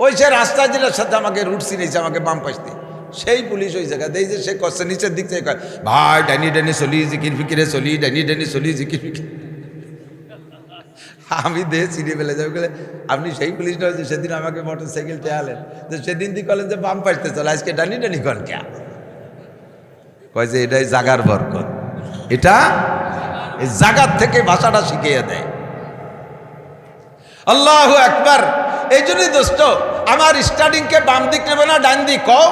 ওই সে রাস্তা জেলার সাথে আমাকে রুট চিনেছে, আমাকে বাম পাশ দিয়ে, সেই পুলিশ ওই জায়গা দেয় যে সে কষ্ট নিচের দিক থেকে কয়, ভাই ডাইনি ডাইনি চলি, জিকির ফিকিরে চলি, ডাইনি ডাইনি চলি, জিকির ফিকির। আমি দেহে চিনিয়ে ফেলে যাবে বলে, আপনি সেই পুলিশ নয় যে সেদিন আমাকে মোটরসাইকেল চেয়ালেন, তো সেদিন দিয়ে কলেন যে বাম পাশতে চলে, আজকে ডানি ডানি কন কে? কয় যে এটাই জাগার বরকত, এটা এই জাগার থেকে ভাষাটা শিখিয়ে দেয়। আল্লাহু আকবার। এই জন্যই দোস্ত, আমার স্টার্টিংকে বাম দিক নেবে না ডান দিক, কও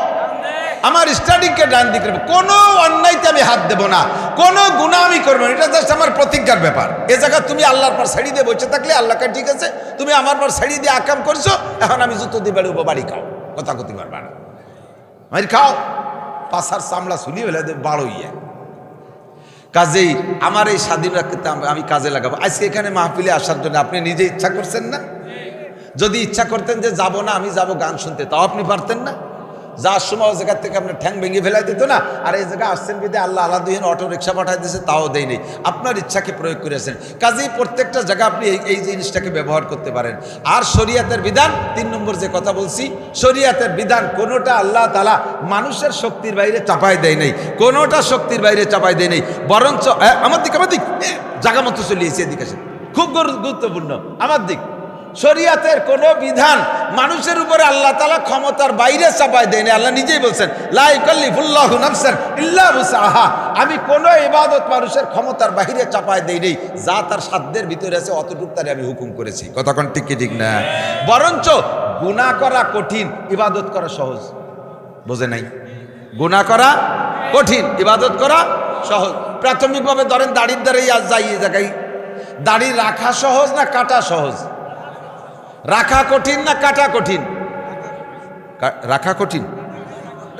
আমার স্টার্টিংকে ডান দিক নেবে। কোনো অন্যায়তে আমি হাত দেবো না, কোনো গুনাহ আমি করবো না, এটা জাস্ট আমার প্রতিজ্ঞার ব্যাপার। এ জায়গা তুমি আল্লাহর পর ছাড়ি দিয়ে বসে থাকলে আল্লাহকে ঠিক আছে, তুমি আমার পর ছাড়ি দিয়ে আকাম করছো, এখন আমি জুতো দিয়ে বেড়ে বাড়ি খাও, কথা কথি পারবা না, মারি খাও, পাশার চামড়া শুলিয়ে ফেলে বাড়ইয়া। কাজেই আমার এই স্বাধীনতা আমি কাজে লাগাবো। আজকে এখানে মাহফিলে আসার জন্য আপনি নিজে ইচ্ছা করছেন না? যদি ইচ্ছা করতেন যে যাব না, আমি যাব গান শুনতে, তাও আপনি পারতেন না? যার সময় ওই জায়গার থেকে আপনার ঠ্যাং ভেঙে ফেলাই দিত না? আর এই জায়গায় আসছেন বিদে আল্লাহ আলাদা অটো রিক্সা পাঠাই দিয়েছে, তাও দেয় নেই, আপনার ইচ্ছাকে প্রয়োগ করেছেন। কাজেই প্রত্যেকটা জায়গা আপনি এই জিনিসটাকে ব্যবহার করতে পারেন। আর শরীয়তের বিধান, 3 নম্বর যে কথা বলছি, শরীয়তের বিধান কোনোটা আল্লাহ তাআলা মানুষের শক্তির বাইরে চাপাই দেয় নেই, কোনোটা শক্তির বাইরে চাপাই দেয় নেই, বরঞ্চ আমার দিক জায়গা মতো চলিয়েছে, এদিকে আসেন, খুব গুরুত্বপূর্ণ, আমার দিক। শরীয়তের কোন বিধান মানুষের উপরে আল্লাহ তাআলা ক্ষমতার বাইরে চাপায় দেয়নি। আল্লাহ নিজেই বলছেন, লা ইউকাল্লিফুল্লাহু নাফসান ইল্লা উসআহা, আমি কোন ইবাদত মানুষের ক্ষমতার বাইরে চাপায় দেইনি, যা তার সাধ্যের ভিতরে আছে অতটুকু তারে আমি হুকুম করেছি। কথা কোন ঠিক কি ঠিক না? বরঞ্চ গুনাহ করা কঠিন, ইবাদত করা সহজ। বোঝে নাই? গুনাহ করা কঠিন, ইবাদত করা সহজ। প্রাথমিকভাবে ধরেন দাড়ির দ্বারাই যাই জায়গায়, দাড়ি রাখা সহজ না কাটা সহজ? রাখা কঠিন না কাটা কঠিন? রাখা কঠিন।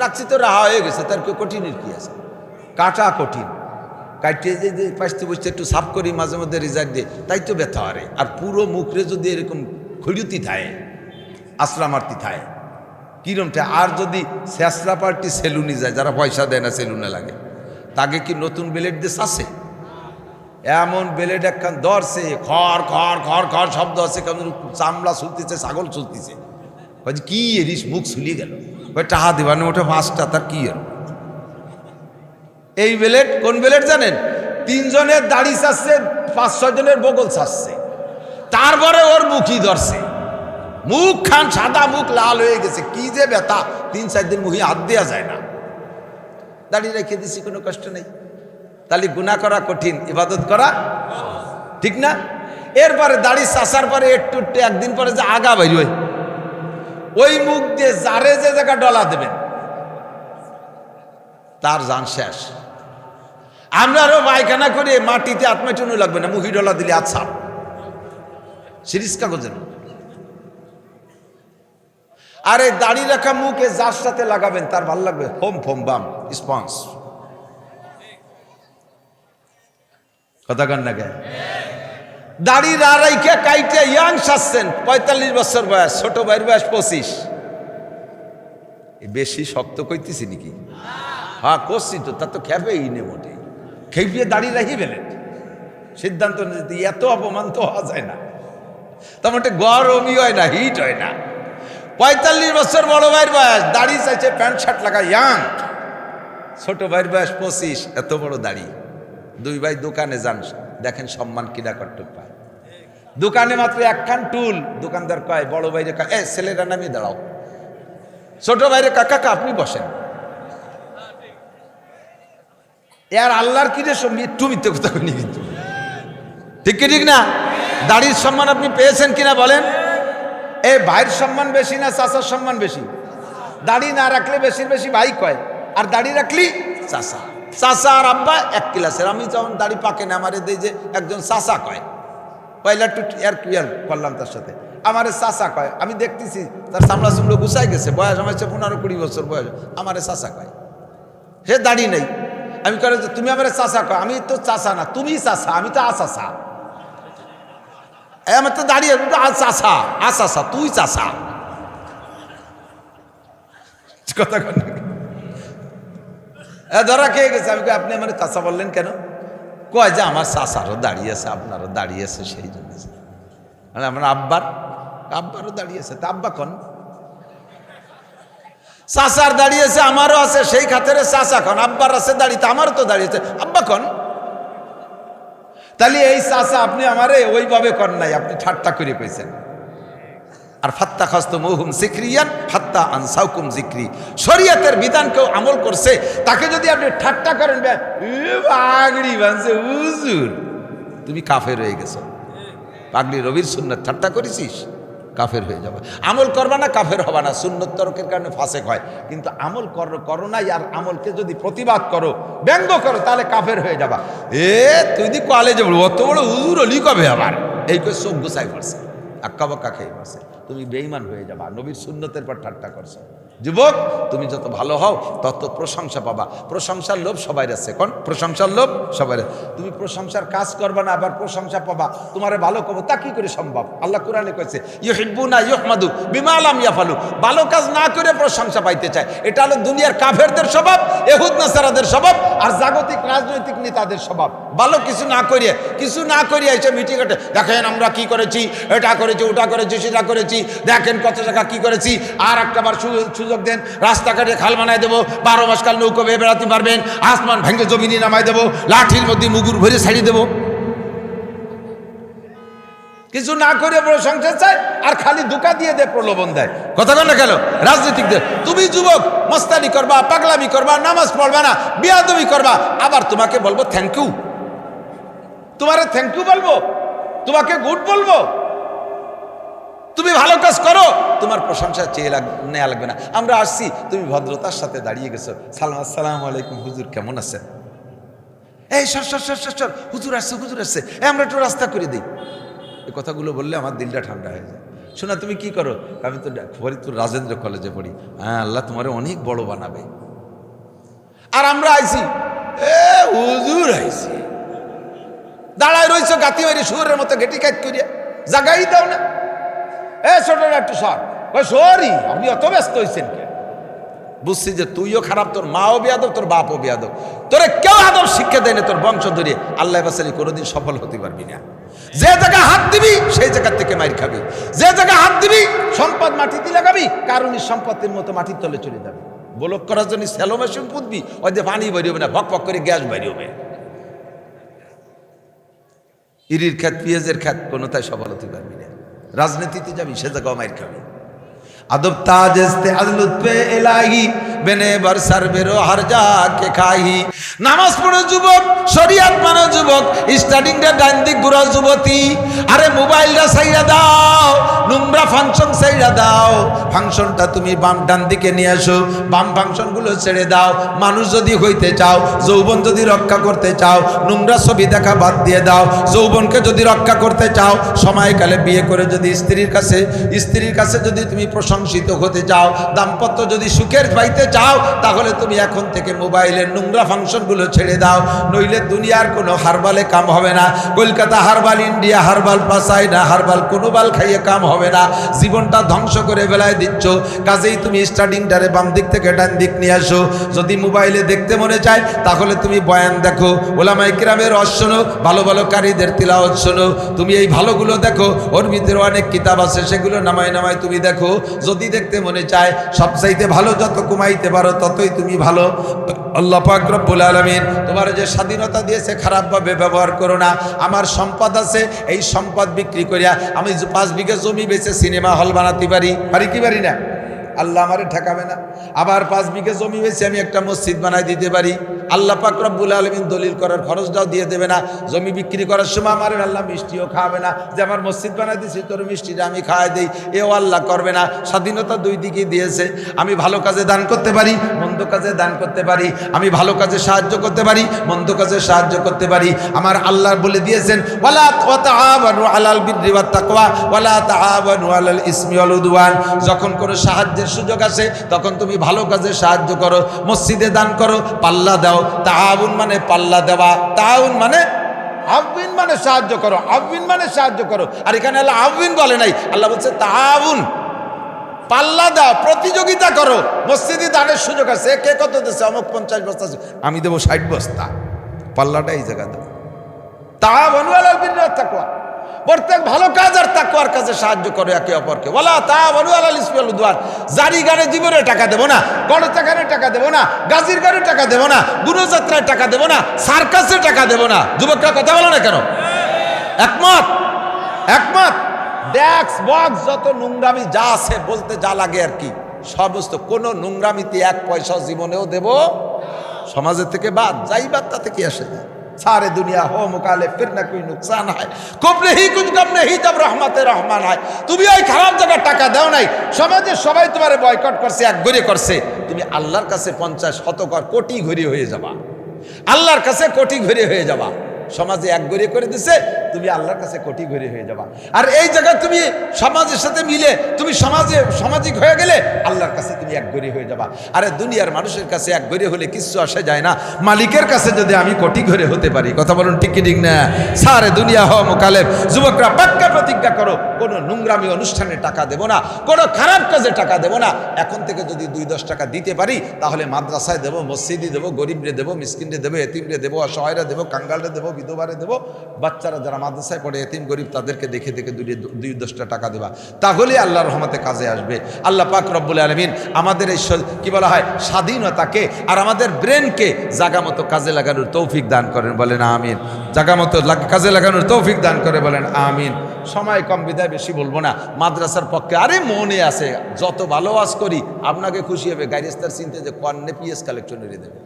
রাখছি তো রাহা হয়ে গেছে, তার কঠিনের কি আছে? কাটা কঠিন। কাটিয়ে যে পাশতে বসতে একটু সাফ করি মাঝে মধ্যে রিজার্ভ দিয়ে, তাই তো ব্যথা হারে। আর পুরো মুখরে যদি এরকম খড়িউতি থায় আশ্রামার্তি থায় কিরমটা। আর যদি শেষরা পার্টি সেলুনি যায়, যারা পয়সা দেয় না সেলুনে লাগে, তাকে কি নতুন ব্লেড দিয়ে চাষে? এমন ব্লেড একখান ধরছে, খড় খড় খড় খড় শব্দ আছে, কেমন চামড়া চলতেছে, ছাগল চলতেছে। বলছি কি এরিস, মুখ ছুলিয়ে গেল। ওই টাহা দিবানে ওটা 5টা, তার কি এর? এই ব্লেড কোন ব্লেড জানেন? 3 জনের দাড়ি চাচ্ছে, 5-6 জনের বগল চাচ্ছে, তারপরে ওর মুখই ধরছে। মুখ খান সাদা, মুখ লাল হয়ে গেছে, কি যে ব্যথা। 3-4 দিন মুখে হাত দেওয়া যায় না। দাড়ি রেখে দিছি, কোনো কষ্ট নেই। তাহলে গুনাহ করা কঠিন, ইবাদত করা ঠিক না? এরপরে দাড়ি চাষার পরে একটু একদিন পরে যে আগা বাইর হয়, ওই মুখ দিয়ে যারে যে জায়গা ডলা দেবেন তার জান শেষ। আমরা আরো পায়খানা করে মাটিতে আত্মাটুনু লাগবে না, মুখি ডলা দিলে আচ্ছা সিরিজ কাগজের। আরে দাড়ি রাখা মুখে যার সাথে লাগাবেন তার ভাল লাগবে, হোম ফোম বাম স্পঞ্জ। কথা কন না কে? দাড়ি রাইখে কাইটে ইয়াং সাজছেন, 45 বছর বয়স, ছোট ভাইয়ের বয়স 25। বেশি শক্ত কইতেছি নাকি? হ্যাঁ করছি তো, তা তো খেপেই নে মোটে, খেপিয়ে দাড়ি রাখি ফেলেন। সিদ্ধান্ত নিতে এত অপমান তো হওয়া যায় না, তার মোটে গরমই হয় না, হিট হয় না। 45 বছর বড় ভাইয়ের বয়স, দাড়ি চাইছে প্যান্ট শার্ট লাগা ইয়াং। ছোট ভাইয়ের বয়স 25, এত বড় দাড়ি। 2 ভাই দোকানে যান, দেখেন সম্মান কিনা কট্টক পায়। দোকানে মাত্র একখান টুল, দোকানদার কয় বড় ভাইরে কয়, এ ছেলেরা নামিয়ে দাঁড়াও। ছোট ভাইরে কাকা আপনি বসেন। এর আল্লাহর কি রে সঙ্গে একটু মিথ্যে কথা বলি, কিন্তু ঠিক কি ঠিক না? দাড়ির সম্মান আপনি পেয়েছেন কিনা বলেন? এই ভাইয়ের সম্মান বেশি না চাচার সম্মান বেশি? দাড়ি না রাখলে বেশির বেশি ভাই কয়, আর দাড়ি রাখলি চাচা। চাচা আর আব্বা এক ক্লাসের। আমি যখন দাড়ি পাকে না, আমারে দেই যে একজন চাচা কয়, পয়লা একটু ক্লিয়ার করলাম তার সাথে, আমারে চাচা কয়। আমি দেখতেছি তার চামড়া চুমড়ো গুছাই গেছে, বয়স আমার 15-20 বছর বয়স, আমারে চাচা কয়। সে দাড়ি নেই। আমি কয় যে তুমি আমারে চাচা কয়, আমি তো চাচা না, তুমি চাচা, আমি তো আচাচা। আমার তো দাঁড়িয়ে চাষা আশাশা, তুই চাষা। কথা কন ধরা খেয়ে গেছে। আমি আপনি আমার চাষা বললেন কেন? কয় যে আমার চাষারও দাঁড়িয়ে আছে, আপনারও দাঁড়িয়ে আছে, সেই জন্য। আমার আব্বারও দাঁড়িয়ে আছে, তা আব্বা কন। চাষার দাঁড়িয়েছে, আমারও আছে, সেই খাতের চাষা কন। আব্বার আছে দাঁড়িয়ে, আমারও তো দাঁড়িয়েছে, আব্বা কন। তাহলে এই চাচা আপনি আমারে ওইভাবে কর নাই, আপনি ঠাট্টা করে কইছেন। আর ফাত্তা খাস্ত মহুম জিক্রিয়ান ফাত্তা আনসাউকুম জিক্রি। শরীয়তের বিধান কেউ আমল করছে, তাকে যদি আপনি ঠাট্টা করেন, পাগড়ি বানছে হুজুর, তুমি কাফের হয়ে গেছো। পাগড়ি রবির সুন্নত ঠাট্টা করেছিস, কাফের হয়ে যাবে। আমল করবা না, কাফের হবা না। সুন্নত তরকের কারণে ফাসেক হয়, কিন্তু আমল করো নাই, আর আমলকে যদি প্রতিবাদ করো, ব্যঙ্গ করো, তাহলে কাফের হয়ে যাবা। তুই দি কলেজে বলবো অত বড় হুজুর হলি কবে আবার, এই করে চোখ গুছাই পড়ছে, আক্কা বাক্কা খেয়ে পড়ছে, তুমি বেঈমান হয়ে যাবা। নবীর সুন্নতের পর ঠাট্টা করছো। যুবক, তুমি যত ভালো হও তত প্রশংসা পাবা। প্রশংসার লোভ সবাই আছে, কোন প্রশংসার লোভ সবাই। তুমি প্রশংসার কাজ করবা না, আবার প্রশংসা পাবা, তোমারে ভালো করবো, তা কি করে সম্ভব? আল্লাহ কোরআনে কইছে ইউহিব্বুনা ইউহমাদু বিমা লাম ইয়াফালু। ভালো কাজ না করে প্রশংসা পাইতে চায়, এটা হলো দুনিয়ার কাফেরদের স্বভাব, ইহুদ নাসারাদের স্বভাব, আর জাগতিক রাজনৈতিক নেতাদের স্বভাব। ভালো কিছু না করিয়ে এসে মিটিং কাটে, দেখেন আমরা কি করেছি, এটা করেছি, ওটা করেছি, সেটা করেছি, দেখেন কত টাকা কি করেছি। আর একটা বার সুযোগ দেন, রাস্তাঘাটে খাল বানায় দেবো, 12 মাস কাল নৌকো বেয়ে বেড়াতে পারবেন, আসমান ভেঙে জমিনে নামাই দেবো, লাঠির মধ্যে মুগুর ভরে ছাড়িয়ে দেবো। কিছু না করে প্রশংসা চায়, আর খালি ধোঁকা দিয়ে দেয়, প্রলোভন দেয়। কথা বল না কেন? রাজনীতিকদের তুমি যুবক মস্তানি করবা, পাগলামি করবা, নামাজ পড়বা না, বিয়াদবি করবা, আবার তোমাকে বলবো থ্যাংক ইউ, তোমারে থ্যাংক ইউ বলবো, তোমাকে গুড বলবো। তুমি ভালো কাজ করো, তোমার প্রশংসা চেয়ে নেওয়া লাগবে না। আমরা আসছি, তুমি ভদ্রতার সাথে দাঁড়িয়ে গেছো, সালাম আসসালামু আলাইকুম, হুজুর কেমন আছেন? এই সর হুজুর আসছে, আমরা একটু রাস্তা করে দিই। এই কথাগুলো বললে আমার দিলটা ঠান্ডা হয়ে যায়। শোনা, তুমি কি করো? আমি তো ফরিদপুর রাজেন্দ্র কলেজে পড়ি। হ্যাঁ, আল্লাহ তোমারে অনেক বড় বানাবে। আর আমরা আইছি, হুজুর আইছি, দাঁড়ায় রয়েছে গাতি মেরে শুয়োরের মতো, ঘেটি কাজ করিয়া জাগাই দাও না। এ ছোটরা একটু সর, সরি, আপনি অত ব্যস্ত হয়েছেন কে? বুঝছি যে তুইও খারাপ, তোর মাও বেয়াদব, তোর বাপও বেয়াদব, তোরে কেউ আদব শিক্ষা দেয় না, তোর বংশ ধরে আল্লাহ বাসালি কোনোদিন সফল হতে পারবি না। যে জায়গায় হাত দিবি সেই জায়গা থেকে মাইর খাবি, যে জায়গায় হাত দিবি সম্পদ মাটিতে লাগাবি, কারণই সম্পত্তির মতো মাটির তলে চলে যাবে। ব্লক করার জন্য স্যালো মেশিন পুঁতবি, ওই যে পানি বেরিয়ে না, ভক ভক করে গ্যাস বেরিয়ে হবে। ইরির খ্যাত, পেঁয়াজের খ্যাত, কোনোটাই সফল হতে পারবি না। রাজনীতিতে যাবি, সে জায়গায় মাইর খাবি। আদব তাজ ইস্তেআজ লুৎফে ইলাহি বেনে বরসার বেরো হার যা কে খাহি। নামাজ পড়ো যুবক, শরিয়াত মানো যুবক, স্টাডিং রে ডান দিক ঘুরা যুবতী। আরে মোবাইলটা সাইরা দাও, নোংরা ফাংশন সাইরা দাও, ফাংশনটা তুমি বাম ডান দিকে নিয়ে আসো, বাম ফাংশনগুলো ছেড়ে দাও। মানুষ যদি হইতে চাও, যৌবন যদি রক্ষা করতে চাও, নোংরা ছবি দেখা বাদ দিয়ে দাও। যৌবনকে যদি রক্ষা করতে চাও, সময়কালে বিয়ে করে যদি স্ত্রীর কাছে যদি তুমি প্রশংসিত হতে চাও, দাম্পত্য যদি সুখের পাইতে চাও, তাহলে তুমি এখন থেকে মোবাইলের নোংরা ফাংশনগুলো ছেড়ে দাও, নইলে দুনিয়ার কোনো হারবালে কাম হবে না। Kolkata herbal, India herbal, China herbal, কোনো বাল খাইয়ে কাম হবে না। জীবনটা ধ্বংস করে বেলায় দিচ্ছ। কাজেই তুমি স্টার্টিংটারে বাম দিক থেকে ডান দিক নিয়ে আসো। যদি মোবাইলে দেখতে মনে চায়, তাহলে তুমি বয়ান দেখো, ওলামায়ে কিরামের রস শোনো, ভালো ভালো কারীদের তিলাওয়াত শোনো। তুমি এই ভালোগুলো দেখো, ওর ভিতরে অনেক কিতাব আছে, সেগুলো নামায় নামায় তুমি দেখো। যদি দেখতে মনে চায়, সবচাইতে ভালো যত কমাইতে পারো ততই তুমি ভালো। আল্লাহ পাক রব্বুল আলামিন তোমার যে স্বাধীনতা দিয়েছে, খারাপভাবে ব্যবহার করো না। আমার সম্পদ আছে, এই সম্পদ বিক্রি করিয়া আমি 5 বিঘা জমি বেচে সিনেমা হল বানাতে পারি কি পারি না? আল্লাহ আমারে ঠেকাবে না। আবার 5 বিঘা জমি বেচে আমি একটা মসজিদ বানাই দিতে পারি। আল্লাহ পাক রব্বুল আলামিন দলিল করার খরচটাও দিয়ে দেবে না। জমি বিক্রি করার সময় আমার আল্লাহ মিষ্টিও খাওয়াবে না, যে আমার মসজিদ বানাই দিয়েছি তোর মিষ্টিটা আমি খাওয়াই দিই, এও আল্লাহ করবে না। স্বাধীনতা 2 দিকেই দিয়েছে। আমি ভালো কাজে দান করতে পারি, মন্দ কাজে দান করতে পারি। আমি ভালো কাজে সাহায্য করতে পারি, মন্দ কাজে সাহায্য করতে পারি। আমার আল্লাহ বলে দিয়েছেন, ওয়ালা তাআওয়ানু আলাল বিররি ওয়াত তাকওয়া ওয়ালা তাআওয়ানু আলাল ইসমি ওয়াল উদওয়ান। যখন কোনো সাহায্যের সুযোগ আসে, তখন তুমি ভালো কাজে সাহায্য করো, মসজিদে দান করো, পাল্লা দাও। তাআউন মানে পাল্লা দেওয়া, তাআউন মানে আউবিন মানে সাহায্য করো, আউবিন মানে সাহায্য করো। আর এখানে আল্লাহ আউবিন বলে নাই, আল্লাহ বলছে তাআউন, পাল্লা দাও, প্রতিযোগিতা করো। মসজিদে দানের সুযোগ আছে, কে কত দিচ্ছে, অমুক 50 বস্তা, আমি দেবো 60 বস্তা, পাল্লাটা এই জায়গা দাও। তাআওয়ানু আলাল বিররি ওয়াত তাকওয়া, প্রত্যেক ভালো কাজ আর তাকওয়ার কাজে সাহায্য করে একে অপরকে। ওয়ালা তাআওয়ানু আলাল ইসমি ওয়াল উদওয়ান। জারি গানে জীবনে টাকা দেবো না, গণচাকারে টাকা দেবো না, গাজির গানে টাকা দেবো না, গুণযাত্রায় টাকা দেবো না, সার্কাসে টাকা দেবো না। যুবকরা কথা বলো না কেন? একমত। ড্যাক্স বক্স যত নোংরামি যা আছে, বলতে যা লাগে আর কি, সমস্ত কোনো নোংরামিতে 1 পয়সাও জীবনেও দেব সমাজের থেকে বাদ, যাই বাদ তাতে কি আসে না। सारे दुनिया हो मुकाले फिर ना कोई नुकसान है, कुछ नहीं कुछ कम नहीं जब रहमते रहमान है। তুমি ওই খারাপ জায়গায় টাকা দাও নাই, সমাজের সবাই তোমারে বয়কট করছে, এক ঘুরে করছে, তুমি আল্লাহর কাছে 50 শতকর কোটি ঘুরে হয়ে যাবা, আল্লাহর কাছে কোটি ঘুরে হয়ে যাবা। সমাজে এক ঘুরে করে দিছে, তুমি আল্লাহর কাছে কোটি ঘুরে হয়ে যাবা। আর এই জায়গায় তুমি সমাজের সাথে মিলে তুমি সামাজিক হয়ে গেলে আল্লাহর কাছে তুমি এক ঘুরে হয়ে যাবা। আরে দুনিয়ার মানুষের কাছে এক ঘুরে হলে কিচ্ছু আসে যায় না, মালিকের কাছে যদি আমি কোটি ঘুরে হতে পারি, কথা বলুন ঠিক কি ঠিক না? সারে দুনিয়া হ মুকালেব। যুবকরা পাক্কা প্রতিজ্ঞা করো, কোনো নোংরামি অনুষ্ঠানে টাকা দেব না, কোনো খারাপ কাজে টাকা দেব না। এখন থেকে যদি 2-10 টাকা দিতে পারি, তাহলে মাদ্রাসায় দেবো, মসজিদে দেবো, গরিবরে দেবো, মিসকিনরে দেবো, এতিমরে দেবো, অসহায়রা দেবো, কাঙ্গালরে দেবো, বিধবারে দেবো, বাচ্চারা যারা মাদ্রাসায় পড়ে এতিম গরিব তাদেরকে দেখে দেখে 2-10টা টাকা দেবা, তাহলে আল্লাহর রহমতে কাজে আসবে। আল্লাহ পাক রব্বুল আলামিন আমাদের এই কি বলা হয় স্বাধীনতাকে আর আমাদের ব্রেনকে জায়গা মতো কাজে লাগানোর তৌফিক দান করেন, বলেন আমিন। জায়গা মতো কাজে লাগানোর তৌফিক দান করে, বলেন আমিন। সময় কম বিদায় বেশি বলবো না। মাদ্রাসার পক্ষে আরে মনে আছে, যত ভালো ওয়াজ করি আপনাকে খুশি হবে, গাইরেস্তার চিনতে যে কর্নে পিএস কালেকশন এনে দেবে।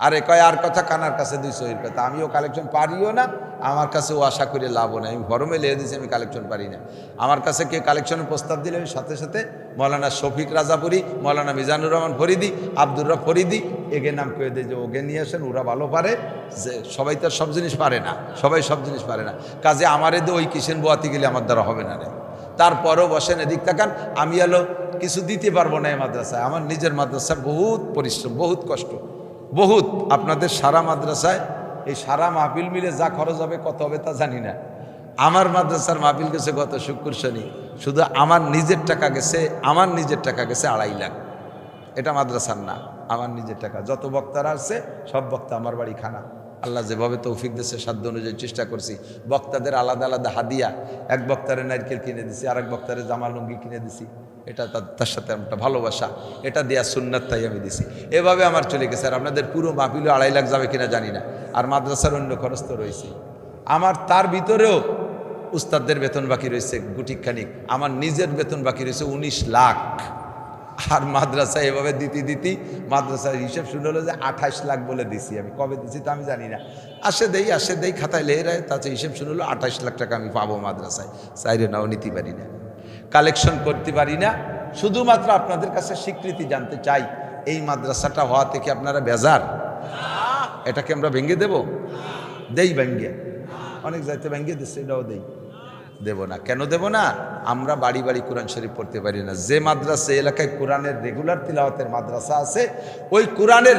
আরে কয় আর কথা কানার কাছে 200 কথা, আমিও কালেকশন পারিও না, আমার কাছে ও আশা করে লাভও নাই। আমি ফরমে লিখে দিয়েছি আমি কালেকশন পারি না। আমার কাছে কেউ কালেকশনের প্রস্তাব দিলে আমি সাথে সাথে মৌলানা শফিক রাজাপুরি, মৌলানা মিজানুর রহমান ফরিদি, আব্দুর রব ফরিদি এগে নাম করে দিই যে ওকে নিয়ে আসেন, ওরা ভালো পারে। যে সবাই তো সব জিনিস পারে না, সবাই সব জিনিস পারে না। কাজে আমারে দিয়ে ওই কিষেন বোয়াতে গেলে আমার দ্বারা হবে না রে। তারপরও বসেন এদিক তাকান, আমি এলো কিছু দিতে পারবো না এই মাদ্রাসায়। আমার নিজের মাদ্রাসায় বহুত পরিশ্রম, বহুত কষ্ট, বহুত। আপনাদের সারা মাদ্রাসায় এই সারা মাহফিল মিলে যা খরচ হবে কত হবে তা জানি না। আমার মাদ্রাসার মাহফিল গেছে গত শুক্র শনি, শুধু আমার নিজের টাকা গেছে, আমার নিজের টাকা গেছে 2.5 লাখ। এটা মাদ্রাসার না, আমার নিজের টাকা। যত বক্তারা আসছে সব বক্তা আমার বাড়ি খানা। আল্লাহ যেভাবে তৌফিক দিচ্ছে সাধ্য অনুযায়ী চেষ্টা করছি। বক্তাদের আলাদা আলাদা হাদিয়া, এক বক্তারে নারকেল কিনে দিছি, আর এক বক্তারে জামা লুঙ্গি কিনে দিছি, এটা তার সাথে একটা ভালোবাসা, এটা দেয়া সুন্নাত, তাই আমি দিছি। এভাবে আমার চলে গেছে। আর আপনাদের পুরো মাহফিলও 2.5 লাখ যাবে কিনা জানি না। আর মাদ্রাসার অন্য খরচ তো রয়েছে আমার, তার ভিতরেও উস্তাদদের বেতন বাকি রয়েছে গুটিখানিক, আমার নিজের বেতন বাকি রয়েছে 19 লাখ। আর মাদ্রাসা এভাবে দিতে মাদ্রাসার হিসেব শুনে হলো যে 28 লাখ বলে দিছি। আমি কবে দিছি তা আমি জানি না। আসে দেই খাতায় লেহরায়, তাতে হিসেব শুনে হলো 28 লাখ টাকা আমি পাবো মাদ্রাসায়। চাইরে নাও নিতে পারি না, কালেকশন করতে পারি না। শুধুমাত্র আপনাদের কাছে স্বীকৃতি জানতে চাই, এই মাদ্রাসাটা হওয়া থেকে আপনারা বেজার? এটাকে আমরা ভেঙে দেব? দেই ভেঙ্গে, অনেক যাইতে ভেঙ্গে দিচ্ছে, এটাও দেব না। কেন দেব না? আমরা বাড়ি বাড়ি কোরআন শরীফ পড়তে পারি না। যে মাদ্রাসা এলাকায় কোরআনের রেগুলার তিলাওয়াতের মাদ্রাসা আছে, ওই কোরআনের